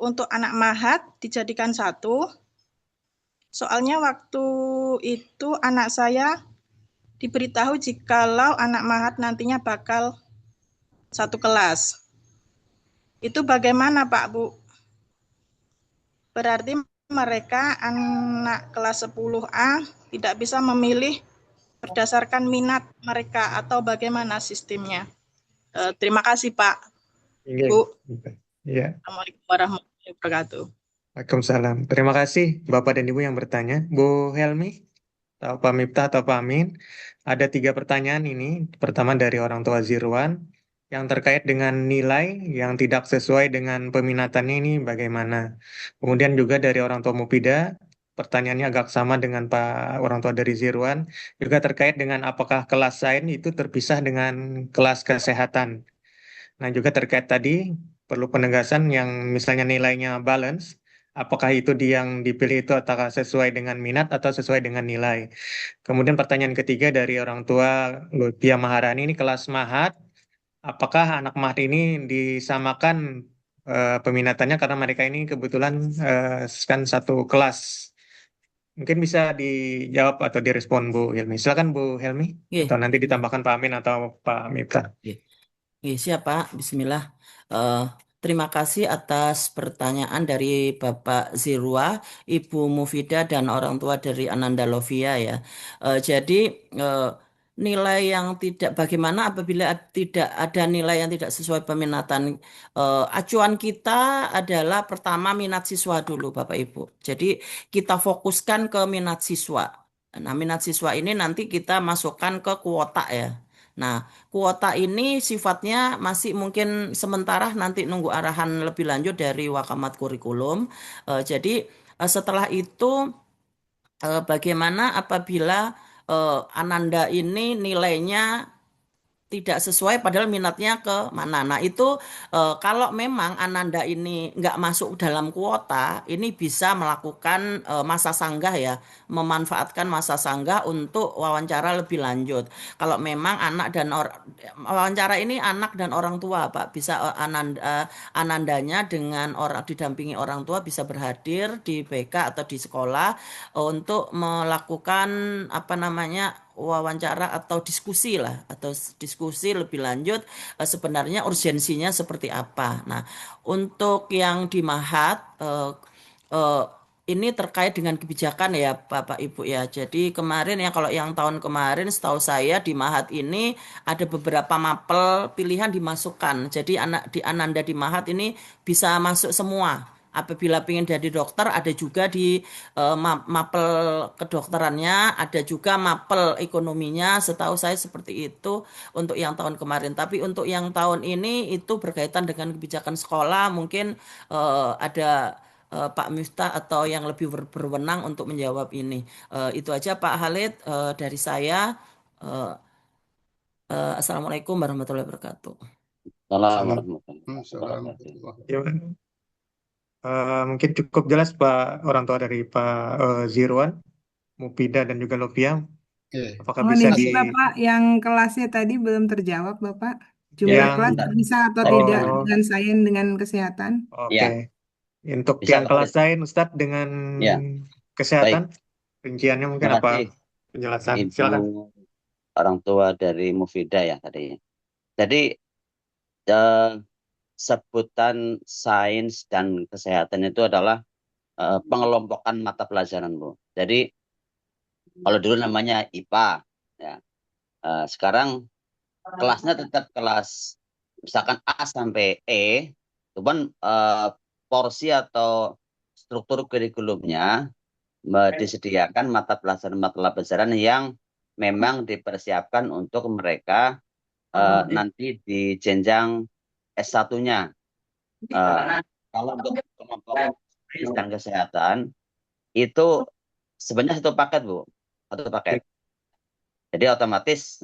Speaker 12: untuk anak mahat dijadikan satu? Soalnya waktu itu anak saya diberitahu jikalau anak mahat nantinya bakal satu kelas. Itu bagaimana Pak, Bu? Berarti mereka anak kelas 10A tidak bisa memilih berdasarkan minat mereka atau bagaimana sistemnya? Terima kasih Pak,
Speaker 3: Iya.
Speaker 12: Bu.
Speaker 3: Iya.
Speaker 12: Assalamualaikum warahmatullahi wabarakatuh.
Speaker 3: Waalaikumsalam. Terima kasih Bapak dan Ibu yang bertanya. Bu Helmi, atau Pak Miftah atau Pak Amin, ada 3 pertanyaan ini. Pertama dari orang tua Zirwan, yang terkait dengan nilai yang tidak sesuai dengan peminatannya ini bagaimana. Kemudian juga dari orang tua Mufida, pertanyaannya agak sama dengan Pak orang tua dari Zirwan, juga terkait dengan apakah kelas sains itu terpisah dengan kelas kesehatan. Nah, juga terkait tadi, perlu penegasan yang misalnya nilainya balance, apakah itu yang dipilih itu apakah sesuai dengan minat atau sesuai dengan nilai. Kemudian pertanyaan ketiga dari orang tua Lutfia Maharani, ini kelas mahat, apakah anak mahat ini disamakan peminatannya karena mereka ini kebetulan kan satu kelas. Mungkin bisa dijawab atau direspon Bu Helmi. Silakan Bu Helmi, atau nanti ditambahkan Pak Amin atau Pak Miftah.
Speaker 4: Siap Pak, Bismillah. Terima kasih atas pertanyaan dari Bapak Zirwa, Ibu Mufida, dan orang tua dari Ananda Lovia ya. Jadi nilai yang tidak, bagaimana apabila tidak ada nilai yang tidak sesuai peminatan. Acuan kita adalah pertama minat siswa dulu Bapak Ibu. Jadi kita fokuskan ke minat siswa. Nah, minat siswa ini nanti kita masukkan ke kuota ya. Nah, kuota ini sifatnya masih mungkin sementara, nanti nunggu arahan lebih lanjut dari Wakamat Kurikulum. Jadi setelah itu bagaimana apabila Ananda ini nilainya tidak sesuai padahal minatnya ke mana. Nah itu kalau memang Ananda ini nggak masuk dalam kuota, ini bisa melakukan masa sanggah ya, memanfaatkan masa sanggah untuk wawancara lebih lanjut. Kalau memang anak dan wawancara ini anak dan orang tua Pak, bisa Anandanya dengan orang didampingi orang tua bisa berhadir di BK atau di sekolah untuk melakukan apa namanya wawancara atau diskusi lah, atau diskusi lebih lanjut sebenarnya urgensinya seperti apa. Nah, untuk yang di Mahat ini terkait dengan kebijakan ya Bapak Ibu ya. Jadi kemarin ya, kalau yang tahun kemarin setahu saya di Mahat ini ada beberapa mapel pilihan dimasukkan. Jadi anak di Ananda di Mahat ini bisa masuk semua. Apabila ingin jadi dokter, ada juga di mapel kedokterannya, ada juga mapel ekonominya, setahu saya seperti itu untuk yang tahun kemarin. Tapi untuk yang tahun ini itu berkaitan dengan kebijakan sekolah, mungkin ada Pak Miftah atau yang lebih berwenang untuk menjawab ini. Itu aja Pak Khalid dari saya. Assalamualaikum warahmatullahi wabarakatuh.
Speaker 8: Assalamualaikum.
Speaker 3: Mungkin cukup jelas Pak orang tua dari Pak Zirwan, Mufida dan juga Lovia. Apakah bisa di
Speaker 11: Bapak yang kelasnya tadi belum terjawab Bapak? Jumlah kelas bisa atau tidak dengan sains dengan kesehatan?
Speaker 3: Oke. Untuk yang kelas sains Ustadz dengan kesehatan, rinciannya mungkin apa penjelasan? Silakan.
Speaker 8: Orang tua dari Mufida ya tadi. Jadi sebutan sains dan kesehatan itu adalah pengelompokan mata pelajaran, Bu. Jadi kalau dulu namanya IPA, ya. Sekarang kelasnya tetap kelas misalkan A sampai E, cuman porsi atau struktur kurikulumnya disediakan mata pelajaran yang memang dipersiapkan untuk mereka nanti di jenjang S1-nya. Kalau untuk kelompok sains dan kesehatan itu sebenarnya satu paket, Bu. Satu paket. Jadi otomatis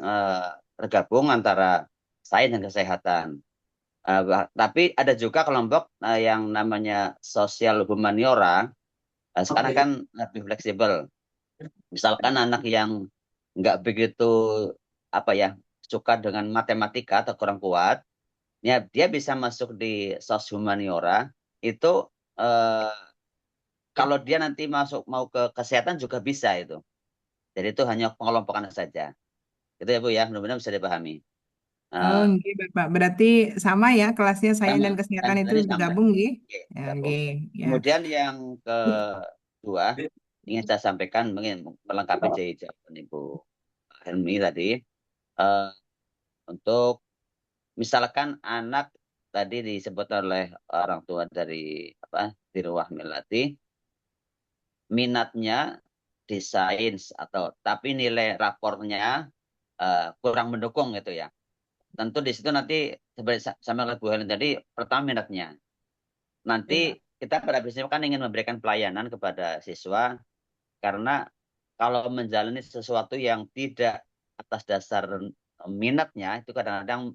Speaker 8: tergabung antara sains dan kesehatan. Tapi ada juga kelompok yang namanya sosial humaniora. Sekarang kan lebih fleksibel. Misalkan anak yang nggak begitu suka dengan matematika atau kurang kuat, Ya, dia bisa masuk di soshumaniora itu kalau dia nanti mau ke kesehatan juga bisa itu. Jadi itu hanya pengelompokan saja. Itu ya Bu ya, mudah-mudahan bisa dipahami.
Speaker 11: Oh, nggih, Bapak. Berarti sama ya kelasnya sains dan
Speaker 8: Sama,
Speaker 11: kesehatan itu
Speaker 8: tadi sama.
Speaker 11: digabung, nggih?
Speaker 8: Oke,
Speaker 11: Ya,
Speaker 8: gabung.
Speaker 11: nggih, ya.
Speaker 8: Kemudian yang kedua ingin saya sampaikan mungkin melengkapi jawaban Ibu Helmi tadi. Untuk misalkan anak tadi disebut oleh orang tua dari Dirwah Melati, minatnya di sains tapi nilai rapornya kurang mendukung gitu ya. Tentu di situ nanti seperti sama Bu Helen tadi, pertama minatnya. Nanti kita pada prinsipnya kan ingin memberikan pelayanan kepada siswa, karena kalau menjalani sesuatu yang tidak atas dasar minatnya itu kadang-kadang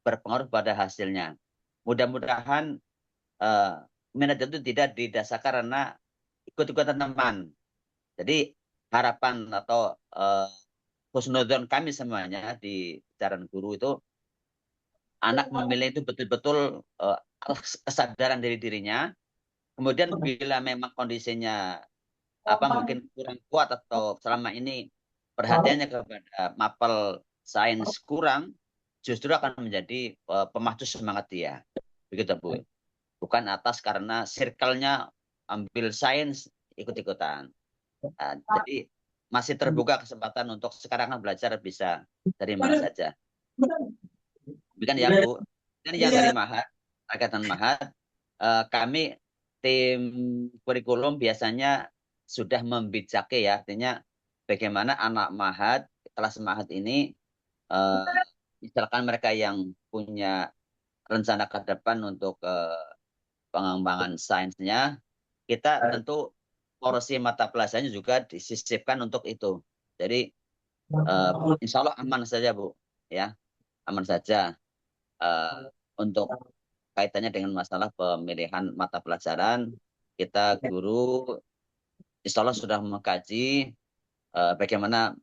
Speaker 8: berpengaruh pada hasilnya. Mudah-mudahan minat itu tidak didasarkan karena ikut-ikutan teman. Jadi harapan atau husnuzon kami semuanya di jajaran guru itu, anak memilih itu betul-betul kesadaran dirinya. Kemudian bila memang kondisinya mungkin kurang kuat atau selama ini perhatiannya kepada mapel sains kurang, justru akan menjadi pemacu semangat dia. Begitu Bu. Bukan atas karena circle-nya ambil sains ikut-ikutan. Jadi masih terbuka kesempatan untuk sekarang belajar bisa dari mana saja. Bukan ya Bu. Dan yang dari Mahat, Angkatan Mahat, kami tim kurikulum biasanya sudah membijaki ya, artinya bagaimana anak Mahat, kelas Mahat ini, misalkan mereka yang punya rencana ke depan untuk pengembangan sainsnya, kita tentu porsi mata pelajarannya juga disisipkan untuk itu. Jadi insya Allah aman saja Bu, ya aman saja untuk kaitannya dengan masalah pemilihan mata pelajaran. Kita guru insya Allah sudah mengkaji bagaimana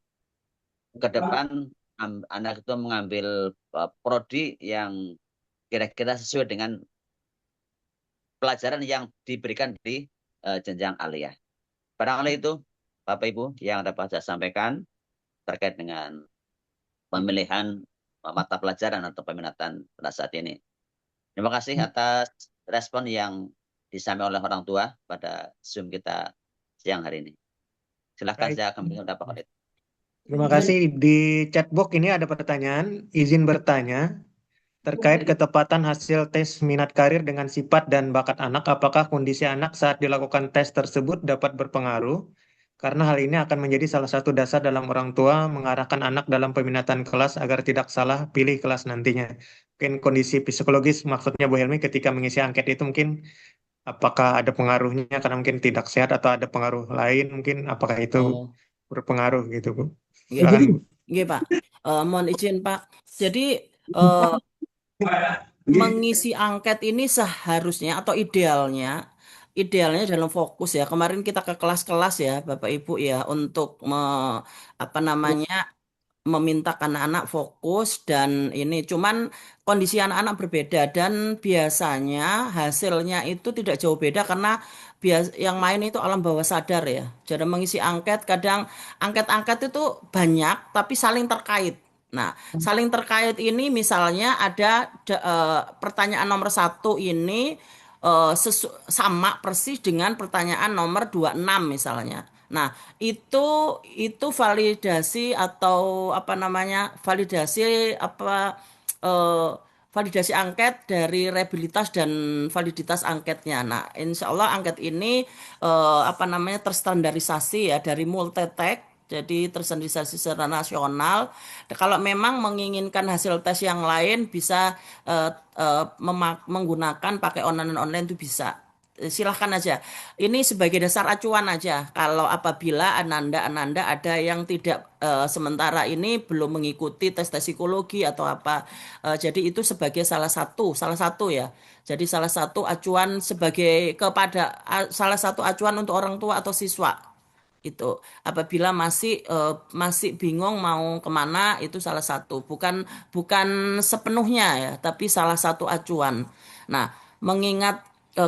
Speaker 8: ke depan anak itu mengambil prodi yang kira-kira sesuai dengan pelajaran yang diberikan di jenjang aliyah. Barangkali itu Bapak Ibu yang dapat saya sampaikan terkait dengan pemilihan mata pelajaran atau peminatan pada saat ini. Terima kasih atas respon yang disampaikan oleh orang tua pada Zoom kita siang hari ini. Silakan saya akan berikan Pak Khalid.
Speaker 3: Terima kasih. Di chatbox ini ada pertanyaan, izin bertanya terkait ketepatan hasil tes minat karir dengan sifat dan bakat anak. Apakah kondisi anak saat dilakukan tes tersebut dapat berpengaruh? Karena hal ini akan menjadi salah satu dasar dalam orang tua mengarahkan anak dalam peminatan kelas agar tidak salah pilih kelas nantinya. Mungkin kondisi psikologis maksudnya Bu Helmi ketika mengisi angket itu mungkin apakah ada pengaruhnya karena mungkin tidak sehat atau ada pengaruh lain, mungkin apakah itu berpengaruh gitu Bu.
Speaker 4: Iya Pak, mohon izin Pak. Jadi mengisi angket ini seharusnya atau idealnya dalam fokus ya. Kemarin kita ke kelas-kelas ya Bapak Ibu ya untuk meminta anak-anak fokus dan ini cuman kondisi anak-anak berbeda dan biasanya hasilnya itu tidak jauh beda karena yang main itu alam bawah sadar ya. Jadi mengisi angket kadang angket-angket itu banyak tapi saling terkait. Nah, saling terkait ini misalnya ada pertanyaan nomor 1 ini sama persis dengan pertanyaan nomor 26 misalnya. Nah, itu validasi atau validasi angket dari reliabilitas dan validitas angketnya. Nah, insya Allah angket ini terstandarisasi ya dari multi-tag. Jadi terstandarisasi secara nasional. Kalau memang menginginkan hasil tes yang lain bisa menggunakan pakai online itu bisa. Silahkan aja. Ini sebagai dasar acuan aja. Kalau apabila Ananda ada yang tidak sementara ini belum mengikuti tes psikologi atau apa. Jadi itu sebagai salah satu ya. Jadi salah satu acuan salah satu acuan untuk orang tua atau siswa. Itu apabila masih bingung mau kemana, itu salah satu, bukan bukan sepenuhnya ya, tapi salah satu acuan. Nah, mengingat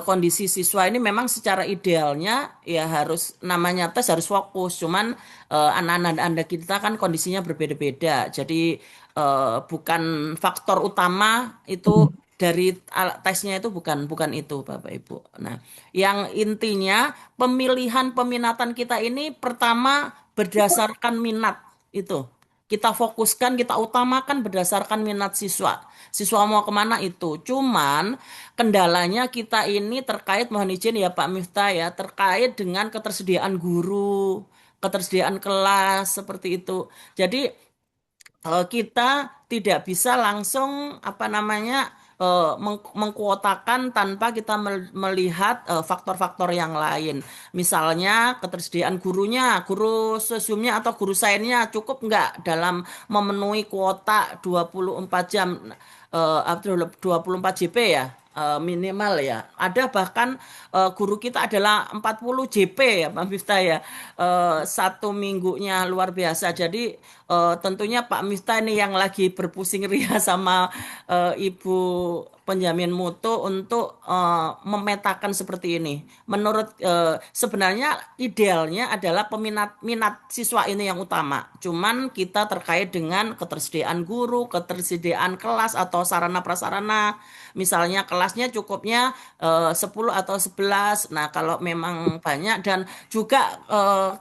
Speaker 4: kondisi siswa ini memang secara idealnya ya harus, namanya tes harus fokus, cuman anak-anak Anda kita kan kondisinya berbeda-beda, jadi bukan faktor utama itu dari tesnya, itu bukan bukan itu Bapak Ibu. Nah, yang intinya pemilihan peminatan kita ini pertama berdasarkan minat itu. Kita fokuskan, kita utamakan berdasarkan minat siswa. Siswa mau kemana itu. Cuman kendalanya kita ini terkait, mohon izin ya Pak Miftah ya, terkait dengan ketersediaan guru, ketersediaan kelas seperti itu. Jadi kita tidak bisa langsung apa namanya mengkuotakan tanpa kita melihat faktor-faktor yang lain. Misalnya ketersediaan gurunya, guru sesiumnya atau guru sainsnya cukup nggak dalam memenuhi kuota 24 jam, 24 JP ya, minimal ya. Ada bahkan guru kita adalah 40 JP ya Pak Miftah ya, satu minggunya luar biasa. Jadi tentunya Pak Miftah ini yang lagi berpusing ria sama Ibu penjamin mutu untuk memetakan seperti ini. Menurut sebenarnya idealnya adalah minat siswa ini yang utama. Cuman kita terkait dengan ketersediaan guru, ketersediaan kelas atau sarana prasarana. Misalnya kelasnya cukupnya 10 atau 11. Nah, kalau memang banyak, dan juga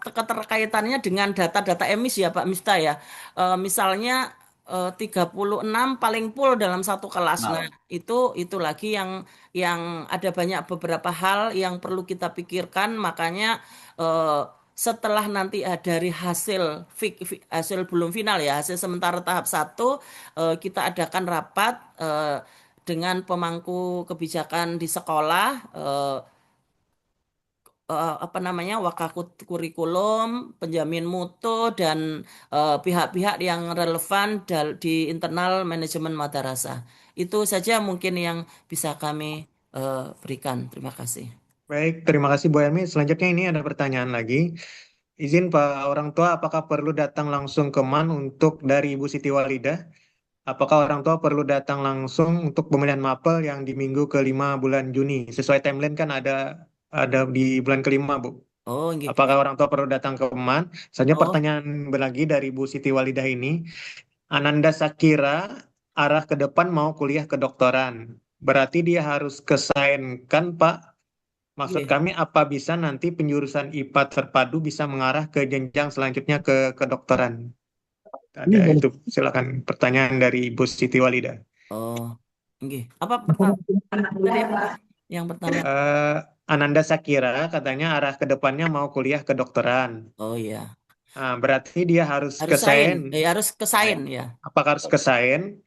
Speaker 4: keterkaitannya dengan data-data emisi ya Pak Miftah ya. Misalnya 36 paling full dalam satu kelas. Nah, itu lagi yang ada banyak beberapa hal yang perlu kita pikirkan. Makanya setelah nanti dari hasil belum final ya, hasil sementara tahap 1, kita adakan rapat dengan pemangku kebijakan di sekolah, apa namanya, kurikulum, penjamin mutu, dan pihak-pihak yang relevan di internal manajemen madrasah. Itu saja mungkin yang bisa kami berikan. Terima kasih.
Speaker 3: Baik, terima kasih Bu Helmi. Selanjutnya ini ada pertanyaan lagi. Izin Pak orang tua, apakah perlu datang langsung ke MAN untuk dari Ibu Siti Walidah? Apakah orang tua perlu datang langsung untuk pemilihan mapel yang di minggu ke-5 bulan Juni? Sesuai timeline kan ada di bulan ke-5, Bu.
Speaker 4: Oh, gitu.
Speaker 3: Apakah orang tua perlu datang ke MAN? Selanjutnya
Speaker 4: Oh.
Speaker 3: pertanyaan lagi dari Bu Siti Walidah ini. Ananda Sakira arah ke depan mau kuliah kedokteran. Berarti dia harus kesain kan, Pak? Maksud
Speaker 4: Iya.
Speaker 3: kami, apa bisa nanti penjurusan IPA terpadu bisa mengarah ke jenjang selanjutnya ke kedokteran? Ada itu, silakan pertanyaan dari Ibu Siti Walidah.
Speaker 4: Oh, nggih. Apa pertanyaan tadi apa? Yang pertama?
Speaker 3: Ananda Sakira katanya arah ke depannya mau kuliah kedokteran.
Speaker 4: Oh iya.
Speaker 3: Berarti dia harus
Speaker 4: Harus sain.
Speaker 3: kesain.
Speaker 4: Harus kesain ya.
Speaker 3: Apakah harus kesain?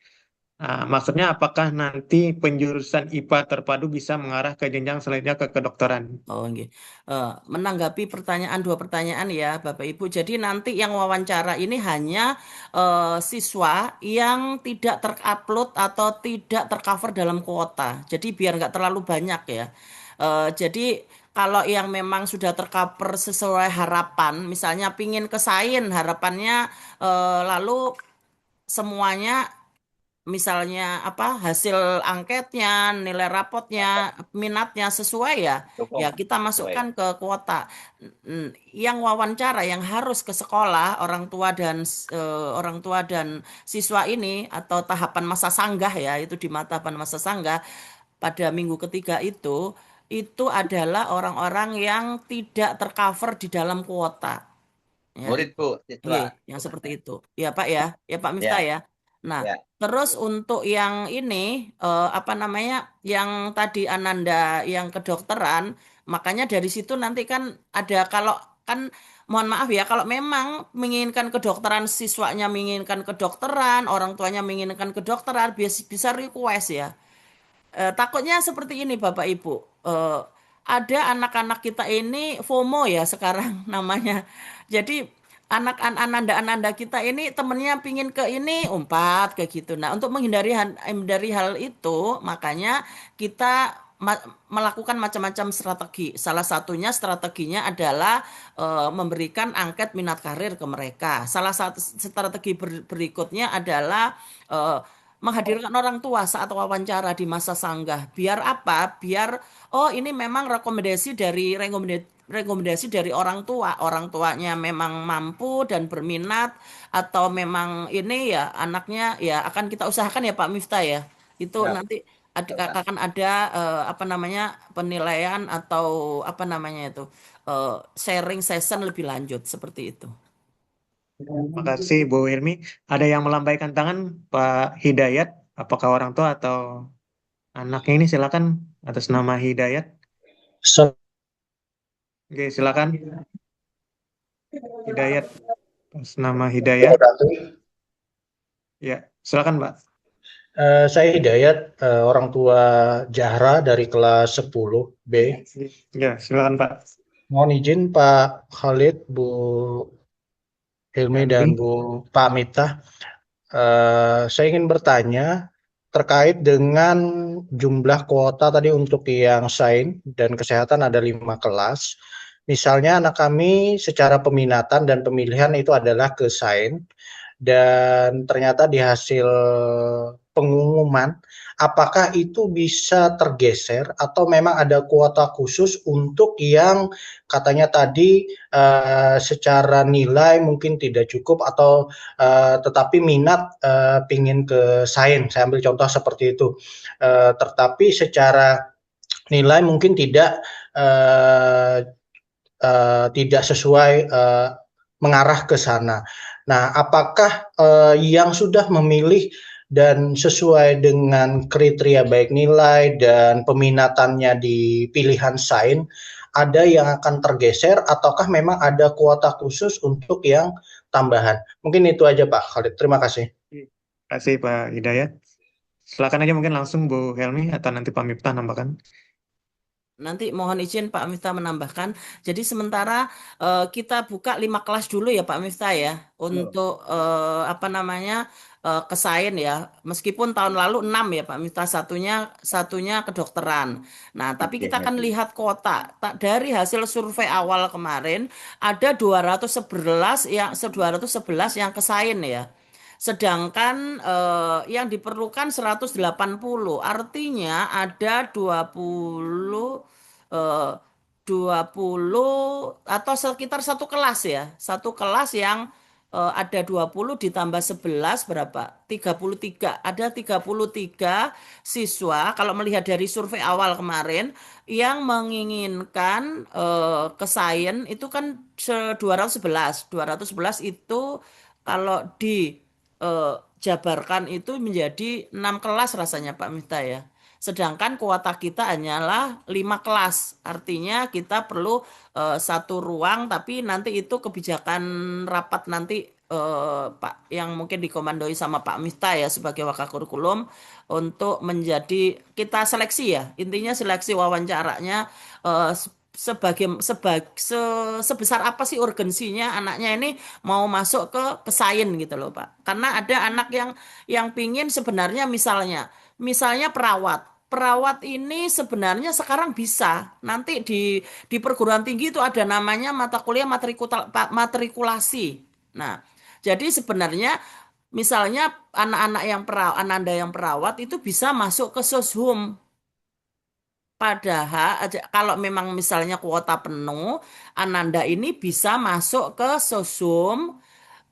Speaker 3: Maksudnya apakah nanti penjurusan IPA terpadu bisa mengarah ke jenjang selanjutnya ke kedokteran?
Speaker 4: Oh, nggih. Menanggapi dua pertanyaan ya Bapak Ibu. Jadi nanti yang wawancara ini hanya siswa yang tidak terupload atau tidak tercover dalam kuota. Jadi biar nggak terlalu banyak ya. Jadi kalau yang memang sudah tercover sesuai harapan, misalnya pingin kesain harapannya, lalu semuanya, misalnya hasil angketnya, nilai rapotnya, minatnya sesuai ya kita masukkan ke kuota. Yang wawancara yang harus ke sekolah, orang tua dan siswa ini, atau tahapan masa sanggah ya, itu di tahapan masa sanggah pada minggu ketiga itu adalah orang-orang yang tidak tercover di dalam kuota. Ya.
Speaker 13: Murid Bu, siswa.
Speaker 4: Yang seperti itu. Ya Pak ya Pak Miftah ya. Nah, terus untuk yang ini yang tadi Ananda yang kedokteran, makanya dari situ nanti kan ada, kalau kan mohon maaf ya, kalau memang menginginkan kedokteran, siswanya menginginkan kedokteran, orang tuanya menginginkan kedokteran, bisa request ya. Takutnya seperti ini Bapak Ibu. Ada anak-anak kita ini FOMO ya sekarang namanya. Jadi ananda kita ini temennya pingin ke ini, kayak gitu. Nah, untuk menghindari hal itu, makanya kita melakukan macam-macam strategi. Salah satunya strateginya adalah memberikan angket minat karir ke mereka. Salah satu strategi berikutnya adalah menghadirkan orang tua saat wawancara di masa sanggah. Biar apa? Biar ini memang rekomendasi dari orang tua. Orang tuanya memang mampu dan berminat, atau memang ini ya anaknya ya akan kita usahakan ya Pak Miftah ya. Itu
Speaker 1: Ya,
Speaker 4: nanti akan ada apa namanya penilaian atau apa namanya itu sharing session lebih lanjut seperti itu.
Speaker 3: Terima kasih Bu Hilmi. Ada yang melambaikan tangan, Pak Hidayat. Apakah orang tua atau anaknya ini? Silakan atas nama Hidayat. Oke, silakan Hidayat atas nama Hidayat. Ya, silakan Pak.
Speaker 13: Saya Hidayat, orang tua Zahra dari kelas 10 B.
Speaker 3: Ya, silakan Pak.
Speaker 13: Mohon izin Pak Khalid, Bu Hilmi dan Bu Pak Miftah. Saya ingin bertanya terkait dengan jumlah kuota tadi untuk yang sains dan kesehatan ada 5 kelas. Misalnya anak kami secara peminatan dan pemilihan itu adalah ke sains, dan ternyata di hasil pengumuman apakah itu bisa tergeser atau memang ada kuota khusus untuk yang katanya tadi secara nilai mungkin tidak cukup atau tetapi minat pingin ke sains, saya ambil contoh seperti itu, tetapi secara nilai mungkin tidak sesuai mengarah ke sana. Nah, apakah yang sudah memilih dan sesuai dengan kriteria baik nilai dan peminatannya di pilihan sains, ada yang akan tergeser ataukah memang ada kuota khusus untuk yang tambahan? Mungkin itu aja Pak Khalid. Terima kasih.
Speaker 3: Terima kasih Pak Hidayat. Silakan aja mungkin langsung Bu Helmi atau nanti Pak Miftah nambahkan.
Speaker 4: Nanti mohon izin Pak Miftah menambahkan. Jadi sementara kita buka 5 kelas dulu ya Pak Miftah ya untuk apa namanya ke sains ya. Meskipun tahun lalu 6 ya Pak Miftah, satunya kedokteran. Nah, tapi kita akan lihat kuota. Dari hasil survei awal kemarin ada 211 yang ke sains ya. Sedangkan yang diperlukan 180, artinya ada 20 atau sekitar satu kelas ya. Satu kelas yang ada 20 ditambah 11 berapa? 33. Ada 33 siswa kalau melihat dari survei awal kemarin yang menginginkan ke sains itu kan 211. 211 itu kalau jabarkan itu menjadi 6 kelas rasanya Pak Miftah ya. Sedangkan kuota kita hanyalah 5 kelas. Artinya kita perlu satu ruang, tapi nanti itu kebijakan rapat nanti Pak yang mungkin dikomandoi sama Pak Miftah ya sebagai wakakurikulum untuk menjadi kita seleksi ya. Intinya seleksi wawancaranya sebesar apa sih urgensinya anaknya ini mau masuk ke sains gitu loh Pak. Karena ada anak yang pingin sebenarnya misalnya perawat. Perawat ini sebenarnya sekarang bisa. Nanti di perguruan tinggi itu ada namanya mata kuliah matrikulasi. Nah, jadi sebenarnya misalnya Ananda yang perawat itu bisa masuk ke soshum. Padahal kalau memang misalnya kuota penuh, Ananda ini bisa masuk ke soshum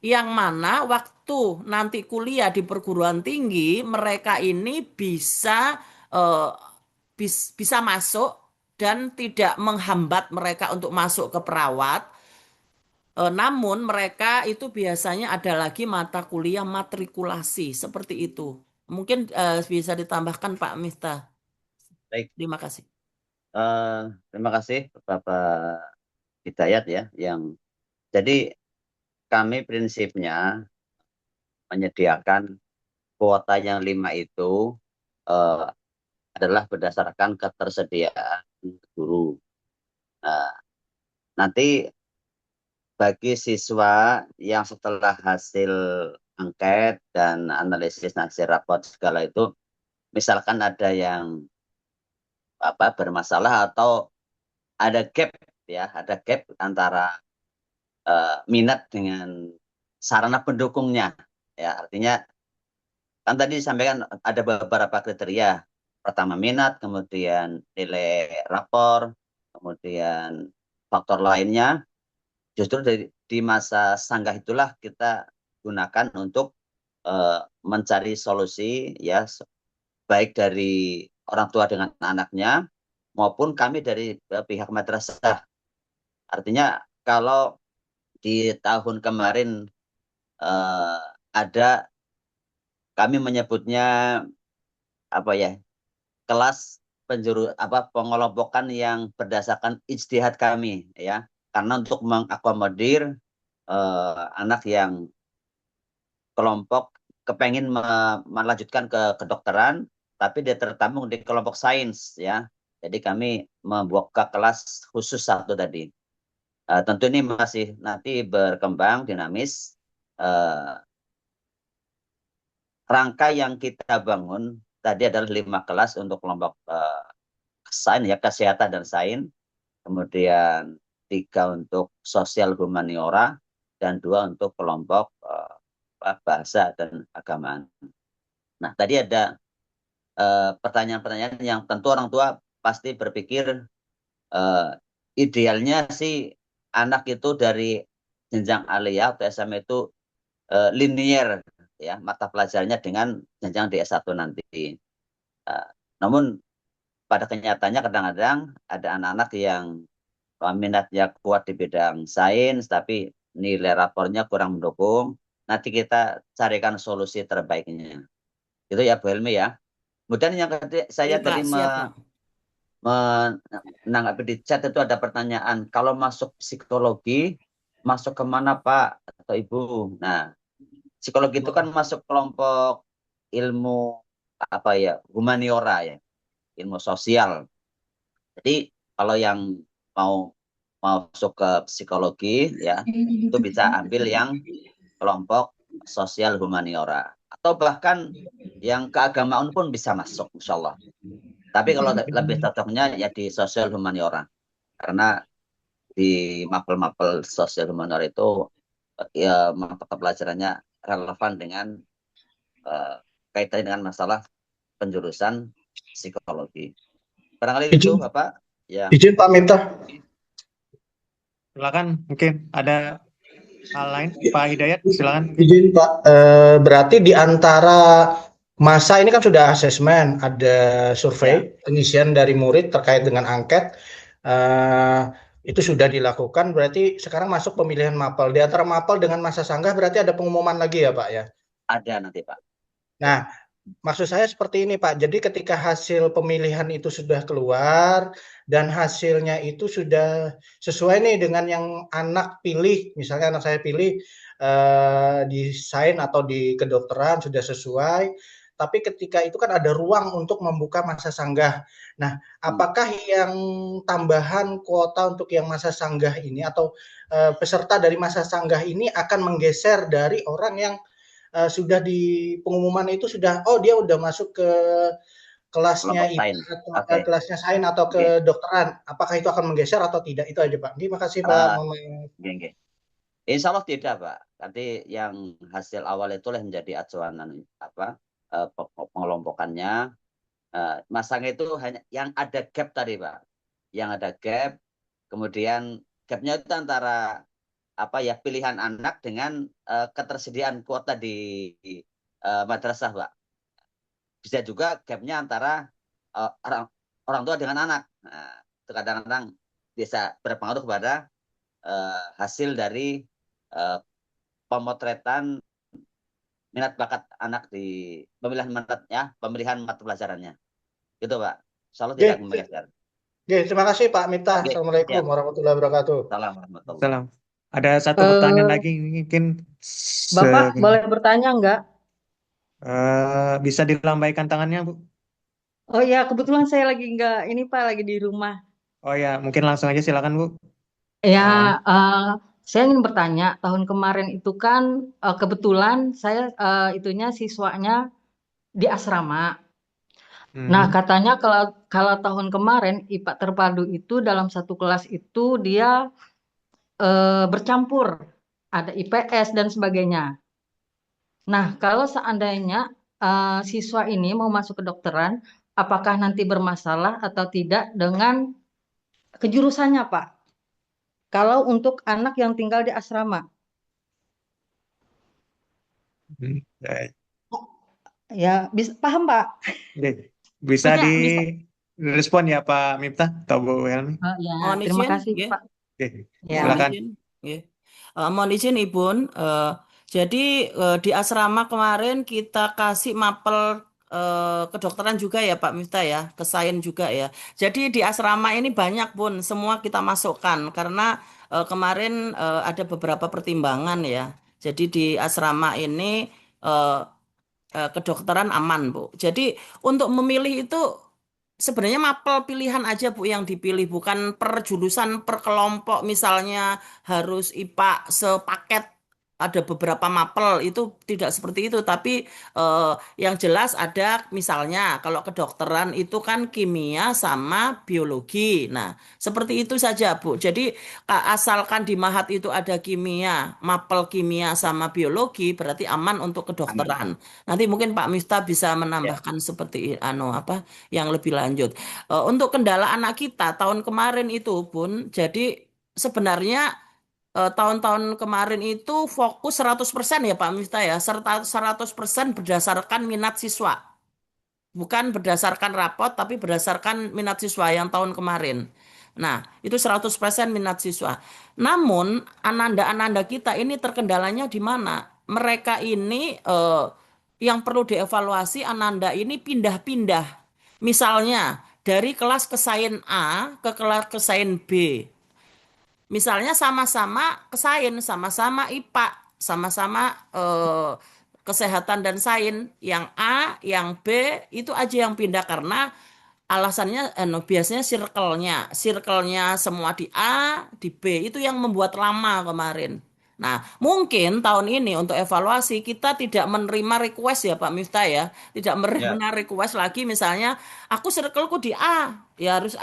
Speaker 4: yang mana waktu nanti kuliah di perguruan tinggi mereka ini eh, bisa masuk dan tidak menghambat mereka untuk masuk ke perawat. Namun mereka itu biasanya ada lagi mata kuliah matrikulasi seperti itu. Mungkin bisa ditambahkan Pak Miftah.
Speaker 8: Baik,
Speaker 4: Terima kasih.
Speaker 8: terima kasih Bapak Hidayat ya. Jadi kami prinsipnya menyediakan kuota yang 5 itu adalah berdasarkan ketersediaan guru. Nanti bagi siswa yang setelah hasil angket dan analisis hasil rapot segala itu, misalkan ada yang bermasalah atau ada gap ya, ada gap antara minat dengan sarana pendukungnya. Ya, artinya kan tadi disampaikan ada beberapa kriteria. Pertama minat, kemudian nilai rapor, kemudian faktor lainnya. Justru di masa sanggah itulah kita gunakan untuk mencari solusi ya, baik dari orang tua dengan anaknya maupun kami dari pihak madrasah. Artinya kalau di tahun kemarin ada, kami menyebutnya apa ya, kelas pengelompokan yang berdasarkan ijtihad kami ya, karena untuk mengakomodir anak yang kelompok kepengin melanjutkan ke kedokteran tapi dia tertampung di kelompok sains ya, jadi kami membuka kelas khusus satu tadi. Tentu ini masih nanti berkembang dinamis. Rangka yang kita bangun tadi adalah 5 kelas untuk kelompok sains ya, kesehatan dan sains, kemudian 3 untuk sosial humaniora, dan 2 untuk kelompok bahasa dan agamaan. Nah, tadi ada pertanyaan-pertanyaan yang tentu orang tua pasti berpikir idealnya sih anak itu dari jenjang aliyah atau SMA itu linier ya mata pelajarannya dengan jenjang di S1 nanti. Namun pada kenyataannya kadang-kadang ada anak-anak yang minatnya kuat di bidang sains tapi nilai rapornya kurang mendukung. Nanti kita carikan solusi terbaiknya. Itu ya Bu Helmi ya. Kemudian yang saya tadi menanggapi di chat itu ada pertanyaan, kalau masuk psikologi masuk kemana Pak atau Ibu? Nah, psikologi itu kan masuk kelompok ilmu humaniora ya, ilmu sosial. Jadi kalau yang mau masuk ke psikologi ya, itu bisa ambil yang kelompok sosial humaniora, atau bahkan yang keagamaan pun bisa masuk insya Allah. Tapi kalau lebih cocoknya ya di sosial humaniora, karena di mapel-mapel sosial humaniora itu ya mata pelajarannya relevan dengan kaitannya dengan masalah penjurusan psikologi. Barangkali itu Bapak. Ya.
Speaker 13: Izin Pak Miftah.
Speaker 3: Silakan, mungkin ada hal lain Pak Hidayat, silakan.
Speaker 13: Izin Pak, berarti di antara masa ini kan sudah asesmen, ada survei pengisian dari murid terkait dengan angket, itu sudah dilakukan, berarti sekarang masuk pemilihan mapel. Di antara mapel dengan masa sanggah berarti ada pengumuman lagi ya Pak ya?
Speaker 8: Ada nanti Pak.
Speaker 13: Nah, maksud saya seperti ini Pak, jadi ketika hasil pemilihan itu sudah keluar dan hasilnya itu sudah sesuai nih dengan yang anak pilih, misalnya anak saya pilih di sains atau di kedokteran sudah sesuai, tapi ketika itu kan ada ruang untuk membuka masa sanggah. Nah, apakah yang tambahan kuota untuk yang masa sanggah ini atau peserta dari masa sanggah ini akan menggeser dari orang yang sudah di pengumuman itu sudah dia udah masuk ke kelasnya atau kelasnya sains atau kedokteran, apakah itu akan menggeser atau tidak? Itu aja Pak. Terima kasih Pak.
Speaker 8: Insya Allah tidak Pak. Nanti yang hasil awal itulah menjadi acuan pengelompokannya. Masangnya itu hanya yang ada gap tadi Pak. Yang ada gap, kemudian gapnya itu antara pilihan anak dengan ketersediaan kuota di madrasah Pak. Bisa juga gapnya antara orang tua dengan anak. Nah, itu kadang-kadang bisa berpengaruh kepada hasil dari pemotretan minat bakat anak di pemilihan mata pelajarannya. Gitu Pak. Insyaallah tidak menggeser.
Speaker 13: Terima kasih Pak Miftah. Assalamualaikum warahmatullahi wabarakatuh.
Speaker 3: Salam. Ada satu pertanyaan lagi mungkin.
Speaker 14: Bapak boleh bertanya enggak?
Speaker 3: Bisa dilambaikan tangannya Bu?
Speaker 14: Oh ya, kebetulan saya lagi enggak ini Pak, lagi di rumah.
Speaker 3: Oh ya, mungkin langsung aja silakan Bu.
Speaker 14: Ya, saya ingin bertanya, tahun kemarin itu kan kebetulan saya siswanya di asrama. Nah, katanya kalau tahun kemarin IPA terpadu itu dalam satu kelas itu dia bercampur, ada IPS dan sebagainya. Nah, kalau seandainya siswa ini mau masuk kedokteran, apakah nanti bermasalah atau tidak dengan kejurusannya, Pak? Kalau untuk anak yang tinggal di asrama,
Speaker 3: Ya,
Speaker 14: ya bisa paham, Pak?
Speaker 3: oke. Bisa
Speaker 14: Maksudnya bisa.
Speaker 3: direspon ya Pak Miftah atau Bu Helmi?
Speaker 14: Ya,
Speaker 4: Mohon
Speaker 14: terima
Speaker 4: izin,
Speaker 14: kasih,
Speaker 4: nggih.
Speaker 14: Pak.
Speaker 3: Oke,
Speaker 14: Ya.
Speaker 4: Mohon
Speaker 3: silakan.
Speaker 4: izin, nggih. Mohon izin Ibun. Jadi di asrama kemarin kita kasih mapel kedokteran juga ya Pak Miftah ya, ke sains juga ya. Jadi di asrama ini banyak Bun, semua kita masukkan karena kemarin ada beberapa pertimbangan ya. Jadi di asrama ini eh, kedokteran aman Bu. Jadi untuk memilih itu sebenarnya mapel pilihan aja Bu yang dipilih, bukan per jurusan per kelompok misalnya harus IPA sepaket ada beberapa mapel itu tidak seperti itu, tapi yang jelas ada misalnya kalau kedokteran itu kan kimia sama biologi. Nah, seperti itu saja Bu. Jadi asalkan di Mahat itu ada kimia, mapel kimia sama biologi berarti aman untuk kedokteran. Nanti mungkin Pak Miftah bisa menambahkan seperti apa yang lebih lanjut. Untuk kendala anak kita tahun kemarin itu pun jadi sebenarnya tahun-tahun kemarin itu fokus 100% ya Pak Miftah ya, serta 100% berdasarkan minat siswa. Bukan berdasarkan rapot, tapi berdasarkan minat siswa yang tahun kemarin. Nah, itu 100% minat siswa. Namun, ananda-ananda kita ini terkendalanya di mana? Mereka ini yang perlu dievaluasi, ananda ini pindah-pindah. Misalnya, dari kelas kesain A ke kelas kesain B. Misalnya sama-sama kesain, sama-sama IPA, sama-sama kesehatan dan sains. Yang A, yang B itu aja yang pindah karena alasannya no, biasanya circle-nya semua di A, di B itu yang membuat lama kemarin. Nah, mungkin tahun ini untuk evaluasi kita tidak menerima request ya Pak Miftah ya, tidak menerima request lagi misalnya aku circleku di A, ya harus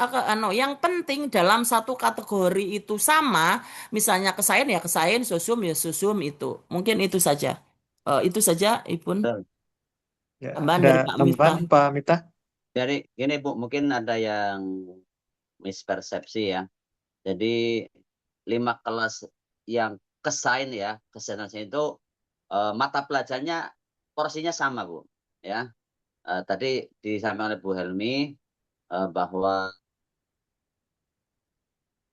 Speaker 4: yang penting dalam satu kategori itu sama, misalnya kesain ya kesain, sosum ya sosum itu. Mungkin itu saja. Itu saja Ibun.
Speaker 3: Ya,
Speaker 4: Tambahan
Speaker 3: ada
Speaker 4: dari Pak Miftah.
Speaker 3: tambahan Pak Miftah?
Speaker 8: Jadi gini Bu, mungkin ada yang mispersepsi ya. Jadi 5 kelas yang kesain ya, kesehatan itu mata pelajarannya porsinya sama Bu. Ya, tadi disampaikan oleh Bu Helmi bahwa